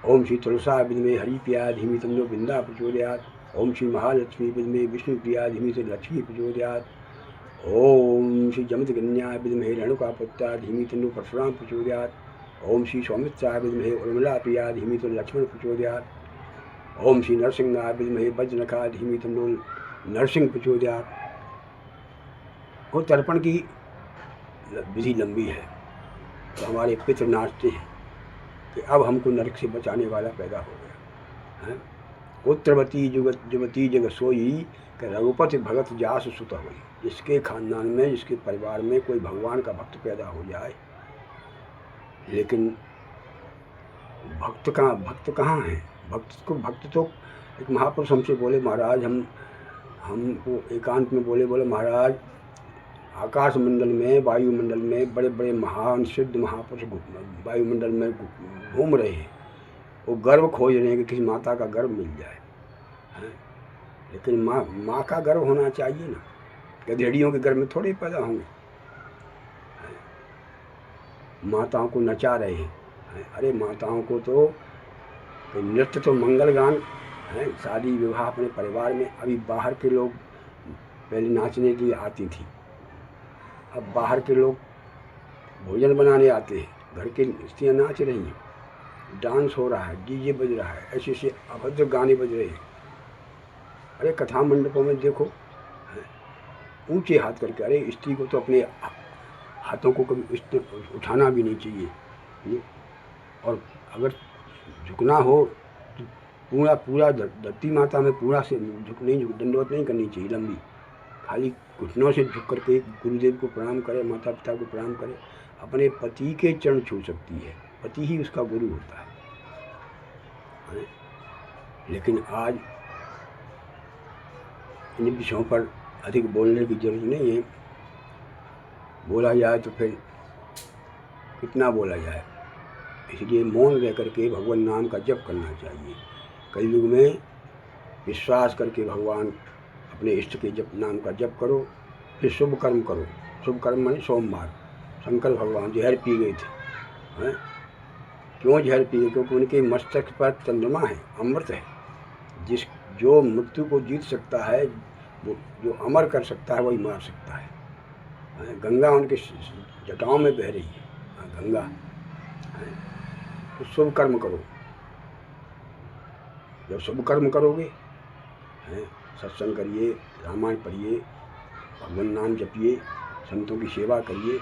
A: ओम श्री तुलसाय विद्महे हरिप्रियाय धीमहि तन्नो वृंदा प्रचोदयात्। ओम श्री महालक्ष्मी विद्महे विष्णुप्रियाय धीमहि तन्नो लक्ष्मी प्रचोदयात्। ओम श्री जमदग्न्याय विद्महे रेणुकापत्याय धीमहि तन्नो परशुराम प्रचोदयात्। ओम श्री सौमित्राय विद्महे उर्मिला प्रियाय धीमहि तन्नो लक्ष्मण प्रचोदयात्। ओम श्री नरसिंहाय विद्महे वज्रनखाय धीमहि तन्नो नरसिंह प्रचोदयात्। वो तर्पण की विधि लंबी है। तो हमारे पितृ नाचते हैं कि अब हमको नरक से बचाने वाला पैदा हो गया है। उत्तरवती जुगती जग सोई कि रघुपति भगत जास सुत हुई। जिसके खानदान में, जिसके परिवार में कोई भगवान का भक्त पैदा हो जाए, लेकिन भक्त कहाँ है? भक्त तो एक महापुरुष हमसे बोले, महाराज हमको एकांत में बोले महाराज, आकाश मंडल में, वायुमंडल में बड़े बड़े महान सिद्ध महापुरुष वायुमंडल में घूम रहे हैं। वो गर्व खोज रहे हैं कि किसी माता का गर्व मिल जाए है? लेकिन माँ का गर्व होना चाहिए ना। गधेड़ियों के गर्भ में थोड़े पैदा होंगे। माताओं को नचा रहे हैं। अरे माताओं को तो नृत्य तो मंगल गान है, शादी विवाह अपने परिवार में। अभी बाहर के लोग पहले नाचने के लिए आती थी, अब बाहर के लोग भोजन बनाने आते हैं। घर की स्त्रियाँ नाच रही हैं, डांस हो रहा है, डीजे बज रहा है, ऐसे ऐसे अभद्र गाने बज रहे हैं। अरे कथा मंडपों में देखो, ऊंचे हाथ करके। अरे स्त्री को तो अपने हाथों को कभी उठाना भी नहीं चाहिए। और अगर झुकना हो तो पूरा धरती माता में पूरा से दंडवत नहीं करनी चाहिए लंबी। खाली घुटनों से झुक करके गुरुदेव को प्रणाम करे, माता पिता को प्रणाम करे। अपने पति के चरण छू सकती है, पति ही उसका गुरु होता है। लेकिन आज इन विषयों पर अधिक बोलने की जरूरत नहीं है। बोला जाए तो फिर कितना बोला जाए, इसलिए मौन रह करके भगवान नाम का जप करना चाहिए। कलयुग में विश्वास करके भगवान अपने इष्ट के जप नाम का जप करो, फिर शुभ कर्म करो। शुभ कर्म माने सोमवार। शंकर भगवान जहर पी गए थे हैं? क्यों जहर पी गए? क्योंकि उनके मस्तक पर चंद्रमा है, अमृत है। जो मृत्यु को जीत सकता है, वो जो अमर कर सकता है, वही मार सकता है। गंगा उनके जटाओं में बह रही है, गंगा। तो शुभ कर्म करो। जब शुभ कर्म करोगे, सत्संग करिए, रामायण पढ़िए, भगवान नाम जपिए, संतों की सेवा करिए,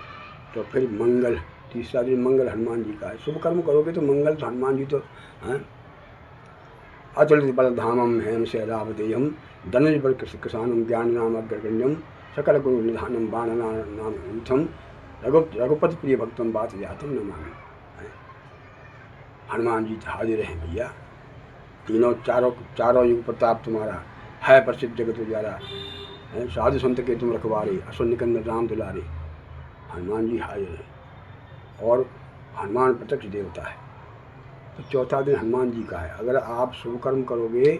A: तो फिर मंगल। तीसरा दिन मंगल हनुमान जी का है। शुभ कर्म करोगे तो मंगल। तो हनुमान जी तो अतुलित बलधामम हेम शैलावदेयम धनुष बल किसानम ज्ञान नाम अग्रगण्यम सकल गुरु निधानम बाण नाम यूथम रघुपति प्रिय भक्तम बात जातम नमामि। हनुमान जी हाजिर हैं भैया। तीनों चारों युग प्रताप तुम्हारा है, प्रसिद्ध जगत उजाला। साधु संत के तुम रखवारे, असुर निकंदन राम दुलारे। हनुमान जी हाजिर हैं और हनुमान प्रत्यक्ष देवता है। तो चौथा दिन हनुमान जी का है। अगर आप शुभ कर्म करोगे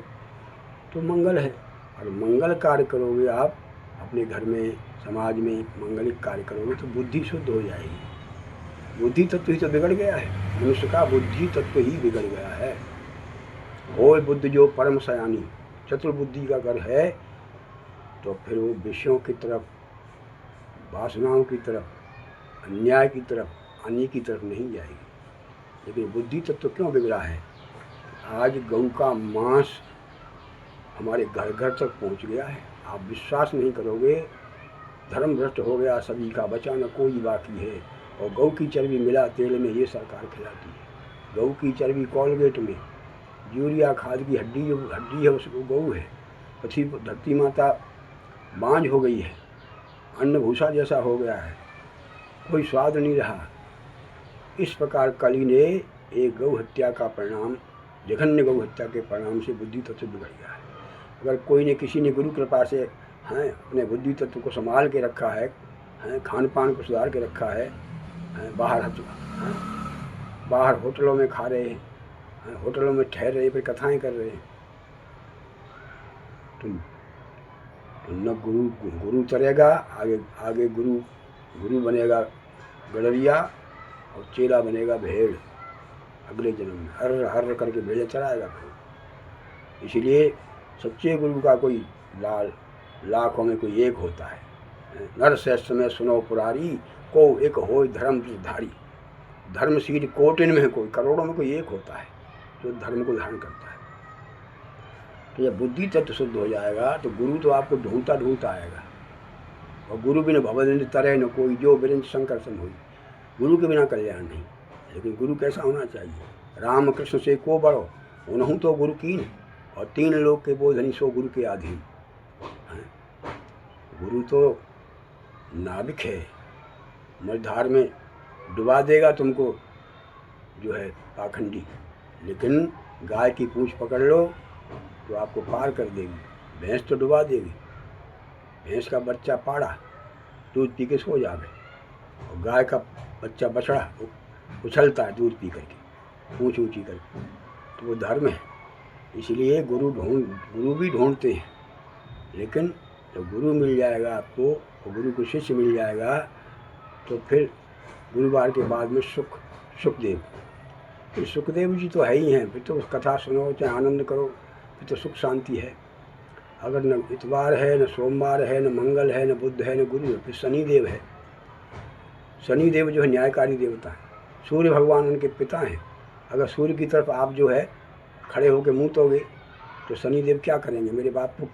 A: तो मंगल है, और मंगल कार्य करोगे आप अपने घर में, समाज में मंगलिक कार्य करोगे तो बुद्धि शुद्ध हो जाएगी। बुद्धि तत्व ही तो बिगड़ गया है, मनुष्य का बुद्धि तत्व ही बिगड़ गया है। होय बुद्ध जो परम सयानी, चतुर्बुद्धि का घर है, तो फिर वो विषयों की तरफ, वासनाओं की तरफ, अन्याय की तरफ, अन्य की तरफ नहीं जाएगी। लेकिन बुद्धि तत्व क्यों बिगड़ा है? आज गौ का मांस हमारे घर घर तक पहुंच गया है। आप विश्वास नहीं करोगे, धर्म भ्रष्ट हो गया, सभी का बचा न कोई बाकी है। और गौ की चर्बी मिला तेल में ये सरकार खिलाती है। गौ की चर्बी कोलगेट में, यूरिया खाद की हड्डी है, उसको गौ है। पृथ्वी धरती माता बांझ हो गई है, अन्न भूसा जैसा हो गया है, कोई स्वाद नहीं रहा। इस प्रकार कली ने एक गौ हत्या का परिणाम, जघन्य गौ हत्या के परिणाम से बुद्धि तत्व बिगड़ गया है। अगर कोई ने, किसी ने गुरु कृपा से अपने बुद्धि तत्व को संभाल के रखा है, खान पान को सुधार के रखा है, बाहर होटलों में खा रहे हैं, होटलों में ठहर रहे, फिर कथाएं कर रहे हैं, तो न गुरु तरेगा, आगे गुरु बनेगा गडरिया और चेला बनेगा भेड़। अगले जन्म में हर हर करके भेड़े चलाएगा फिर। इसलिए सच्चे गुरु का कोई लाखों में कोई एक होता है। नर श्रेष्ठ में सुनो पुरारी, को एक हो धर्म धारी। धर्मशील कोटिन में कोई, करोड़ों में कोई एक होता है जो धर्म को धारण करता है। तो जब बुद्धि तत्व शुद्ध हो जाएगा तो गुरु तो आपको ढूंढता ढूंढता आएगा। और गुरु बिना भवदिन तरह न कोई, जो बिरंज शंकर सम हुई। गुरु के बिना कल्याण नहीं। लेकिन गुरु कैसा होना चाहिए? राम कृष्ण से को बड़ो, उन्हों तो गुरु कीन, और तीन लोग के बोधनी सो गुरु के अधीन। गुरु तो नाविक है, मझधार में डुबा देगा तुमको जो है पाखंडी, लेकिन गाय की पूंछ पकड़ लो तो आपको पार कर देगी। भैंस तो डुबा देगी। भैंस का बच्चा पाड़ा, दूध पी के सो जावे, और गाय का बच्चा बछड़ा उछलता है दूध पी करके, पूंछ ऊँची करके। तो वो धर्म है। इसलिए गुरु भी ढूंढते हैं, लेकिन जब गुरु मिल जाएगा आपको और गुरु को शिष्य मिल जाएगा तो फिर गुरुवार के बाद में सुखदेव, फिर सुखदेव जी तो है ही हैं। फिर तो उस कथा सुनो, चाहे आनंद करो, फिर तो सुख शांति है। अगर न इतवार है, न सोमवार है, न मंगल है, न बुध है, न गुरु है, फिर शनिदेव है। शनिदेव जो है न्यायकारी देवता है। सूर्य भगवान उनके पिता हैं। अगर सूर्य की तरफ आप जो है खड़े होकर मूतोगे तो शनिदेव क्या करेंगे? मेरे बाप को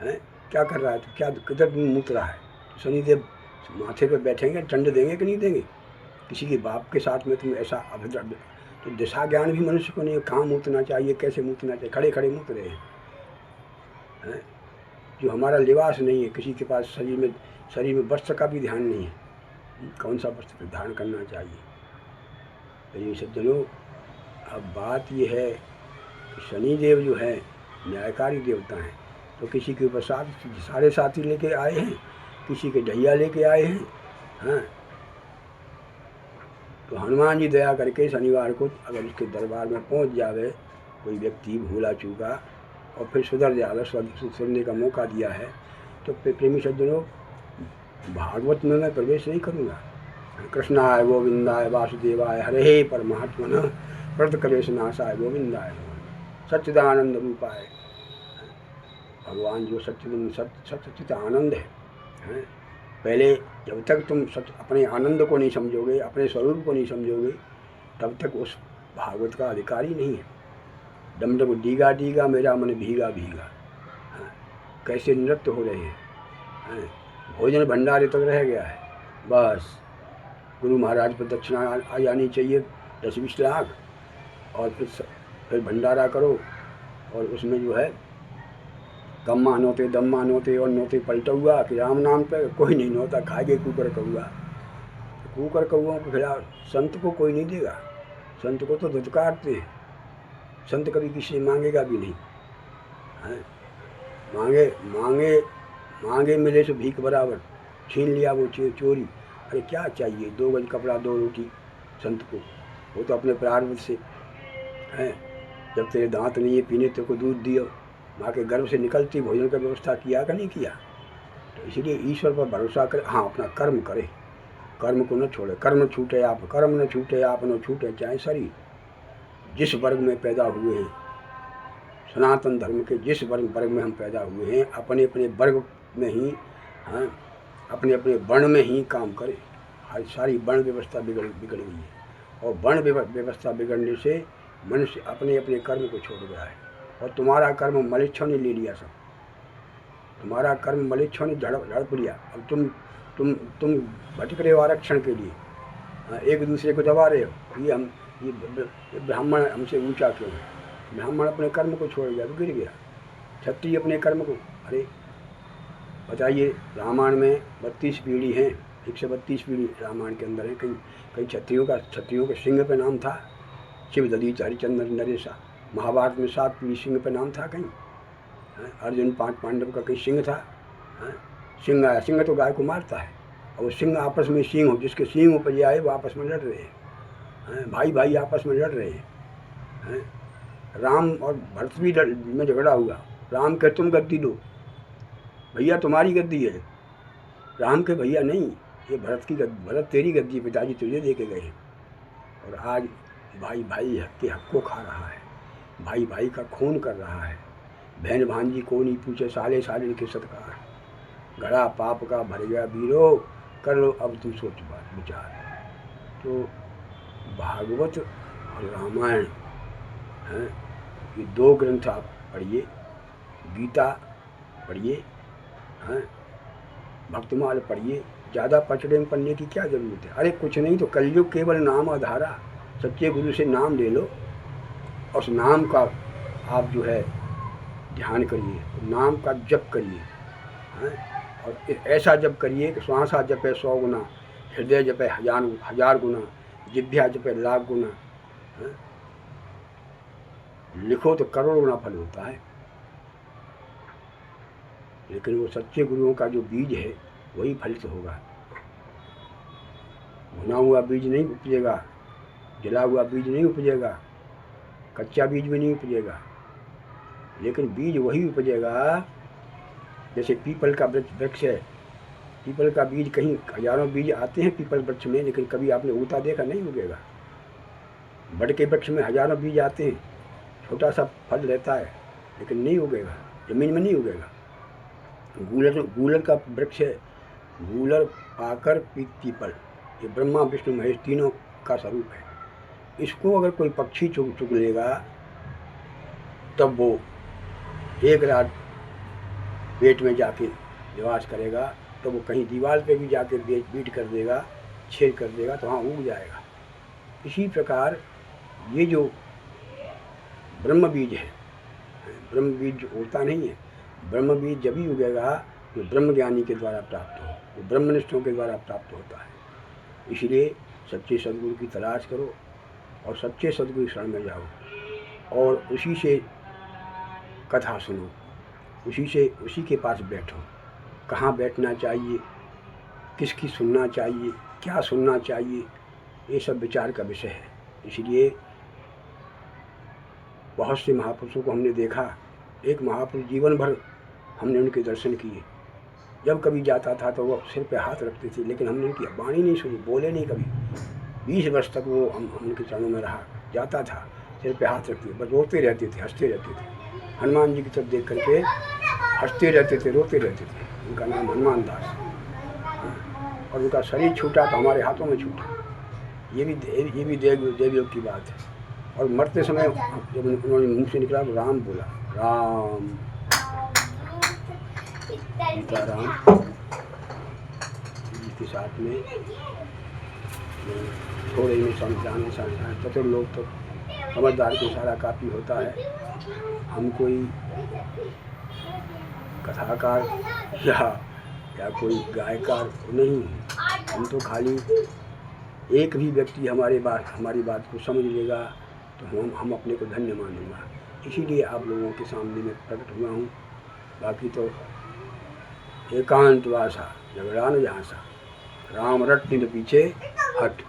A: हैं क्या कर रहा है, तो क्या किधर मूत रहा है? तो शनिदेव माथे पे बैठेंगे, दंड देंगे कि नहीं देंगे? किसी के बाप के साथ में तुम ऐसा अभद्र, तो दिशा ज्ञान भी मनुष्य को नहीं है। कहाँ मूतना चाहिए, कैसे मूतना चाहिए, खड़े खड़े मूत रहे हैं। जो हमारा लिबास नहीं है, किसी के पास शरीर में वस्त्र का भी ध्यान नहीं है, कौन सा वस्त्र धारण करना चाहिए। तो सज्जनों, अब बात ये है कि शनिदेव जो है न्यायकारी देवता हैं। तो किसी के ऊपर साढ़े साथी लेके आए हैं, किसी के ढैया लेके आए हैं। हाँ, तो हनुमान जी दया करके शनिवार को अगर उसके दरबार में पहुंच जावे कोई व्यक्ति भूला चूका और फिर सुधर जावे, सुधरने का मौका दिया है, तो फिर प्रेमी सज्जनों, भागवत में मैं प्रवेश नहीं करूँगा। कृष्णाय गोविंदाय वासुदेवाय हरे परमात्मन व्रत कलेश नाशाय गोविंदाय सच्चिदानंद रूपाय। भगवान जो सच्चित आनंद है। पहले जब तक तुम अपने आनंद को नहीं समझोगे, अपने स्वरूप को नहीं समझोगे, तब तक उस भागवत का अधिकारी नहीं है। डम डम डीगा डीगा मेरा मन भीगा भीगा। कैसे नृत्य हो रहे हैं। भोजन भंडारे तक रह गया है। बस गुरु महाराज पर दक्षिणा आ जानी चाहिए 10-20 लाख, और फिर भंडारा करो, और उसमें जो है कम्मा नोते दम्मा नोते और नोते पलटा हुआ कि राम नाम पे कोई नहीं नोता, खाएगे कुकर कौआ। कुकर कौओं को खिला संत को कोई नहीं देगा। संत को तो धुतकारते हैं। संत कभी किसी मांगेगा भी नहीं। मांगे मांगे मांगे मिले तो भीख बराबर, छीन लिया वो चोरी। अरे क्या चाहिए, 2 गज कपड़ा 2 रोटी संत को, वो तो अपने प्रारब्ध से हैं। जब तेरे दांत नहीं है पीने तेरे को दूध दियो, माँ के गर्भ से निकलती भोजन का व्यवस्था किया कि नहीं किया। तो इसलिए ईश्वर पर भरोसा करे। हाँ, अपना कर्म करे, कर्म को न छोड़े। कर्म छूटे आप, कर्म न छूटे आप, न छूटे चाहे शरीर। जिस वर्ग में पैदा हुए हैं, सनातन धर्म के जिस वर्ग में हम पैदा हुए हैं, अपने अपने वर्ग में ही, हाँ, अपने अपने वर्ण में ही काम करें। हर सारी वर्ण व्यवस्था बिगड़ गई है, और वर्ण व्यवस्था बिगड़ने से मनुष्य अपने अपने कर्म को छोड़ गया है। और तुम्हारा कर्म मलेच्छों ने ले लिया सब। तुम्हारा कर्म मलेच्छों ने झड़प लिया। अब तुम भटक रहे हो आरक्षण के लिए, एक दूसरे को दबा रहे हो। ये ब्राह्मण हमसे ऊंचा क्यों है? ब्राह्मण अपने कर्म को छोड़ गया तो गिर गया। क्षत्रिय अपने कर्म को, अरे बताइए, रामायण में 32 पीढ़ी हैं, 132 पीढ़ी रामायण के अंदर है। कहीं क्षत्रियों के सिंह पे नाम था, शिव दलित हरिचंद्र नरेशा। महाभारत में 7 पीढ़ी सिंह पे नाम था कहीं। अर्जुन 5 पांडव का कहीं सिंह था। सिंह आया, सिंह तो गाय को मारता है, और वो सिंह आपस में सिंह हो, जिसके सिंह ऊपर आए वो आपस में लड़ रहे हैं। भाई भाई आपस में लड़ रहे हैं। राम और भरत भी में झगड़ा हुआ। राम कहे तुम गद्दी दो, भैया तुम्हारी गद्दी है। राम के भैया नहीं, ये भरत की गद्दी, भरत तेरी गद्दी, पिताजी तुझे दे के गए। और आज भाई भाई के हक को खा रहा है, भाई भाई का खून कर रहा है। बहन भांजी को नहीं पूछे, साले साले के सत्कार। घड़ा पाप का भर गया वीरो, कर लो अब तुम सोच बात विचार। तो भागवत और रामायण हैं, ये दो ग्रंथ आप पढ़िए, गीता पढ़िए, हैं, भक्तमाल पढ़िए। ज़्यादा पचड़े में पढ़ने की क्या ज़रूरत है? अरे कुछ नहीं तो कलयुग केवल नाम आधारा, सच्चे गुरु से नाम ले लो और उस नाम का आप जो है ध्यान करिए, नाम का जप करिए, हैं, और ऐसा जप करिए कि श्वासा जपे 100 गुना, हृदय जपे हजार गुना, जिह्वा जपे लाख गुना, हैं, लिखो तो करोड़ गुना फल होता है। लेकिन वो सच्चे गुरुओं का जो बीज है वही फलित होगा। भुना हुआ बीज नहीं उपजेगा, जला हुआ बीज नहीं उपजेगा, कच्चा बीज भी नहीं उपजेगा, लेकिन बीज वही उपजेगा। जैसे पीपल का वृक्ष है, पीपल का बीज कहीं हजारों बीज आते हैं पीपल वृक्ष में, लेकिन कभी आपने उगता देखा? नहीं उगेगा। बड़ के वृक्ष में हजारों बीज आते हैं, छोटा सा फल रहता है, लेकिन नहीं उगेगा, जमीन में नहीं उगेगा। गूलर का वृक्ष है, गूलर, पाकर, पीपल, ये ब्रह्मा विष्णु महेश तीनों का स्वरूप है। इसको अगर कोई पक्षी चुग लेगा तब वो एक रात पेट में जाके निवास करेगा, तो वो कहीं दीवार पे भी जाके बीट कर देगा, छेद कर देगा, तो वहाँ उग जाएगा। इसी प्रकार ये जो ब्रह्म बीज है, ब्रह्म बीज होता नहीं है, ब्रह्म बीज जब ही उगेगा जो ब्रह्म ज्ञानी के द्वारा प्राप्त हो, वो ब्रह्मनिष्ठों के द्वारा प्राप्त होता है। इसलिए सच्चे सद्गुरु की तलाश करो और सच्चे सद्गुरु शरण में जाओ और उसी से कथा सुनो, उसी के पास बैठो। कहाँ बैठना चाहिए, किसकी सुनना चाहिए, क्या सुनना चाहिए, ये सब विचार का विषय है। इसलिए बहुत से महापुरुषों को हमने देखा, एक महापुरुष जीवन भर हमने उनके दर्शन किए, जब कभी जाता था तो वो सिर पे हाथ रखते थे, लेकिन हमने उनकी वाणी नहीं सुनी, बोले नहीं कभी। 20 वर्ष तक वो हम उनके चरणों में रहा, जाता था सिर पे हाथ रखते, बस रोते रहते थे, हंसते रहते थे। हनुमान जी की तरफ देख करके हंसते रहते थे, रोते रहते थे। उनका नाम हनुमान दास, और उनका शरीर छूटा तो हमारे हाथों में छूटा। ये भी देवयोग की बात है। और मरते समय जब उन्होंने मुंह से निकला तो राम बोला, राम सीताराम। जिसके साथ में थोड़े में समझाने चतुर लोग तो समझदार को इशारा काफ़ी होता है। हम कोई कथाकार या कोई गायकार नहीं, हम तो खाली एक भी व्यक्ति हमारी बात को समझ लेगा तो हम अपने को धन्य मानूंगा। इसीलिए आप लोगों के सामने में प्रकट हुआ हूँ। बाकी तो एकांत वासा झगड़ा न झांसा, राम रट निध पीछे हट।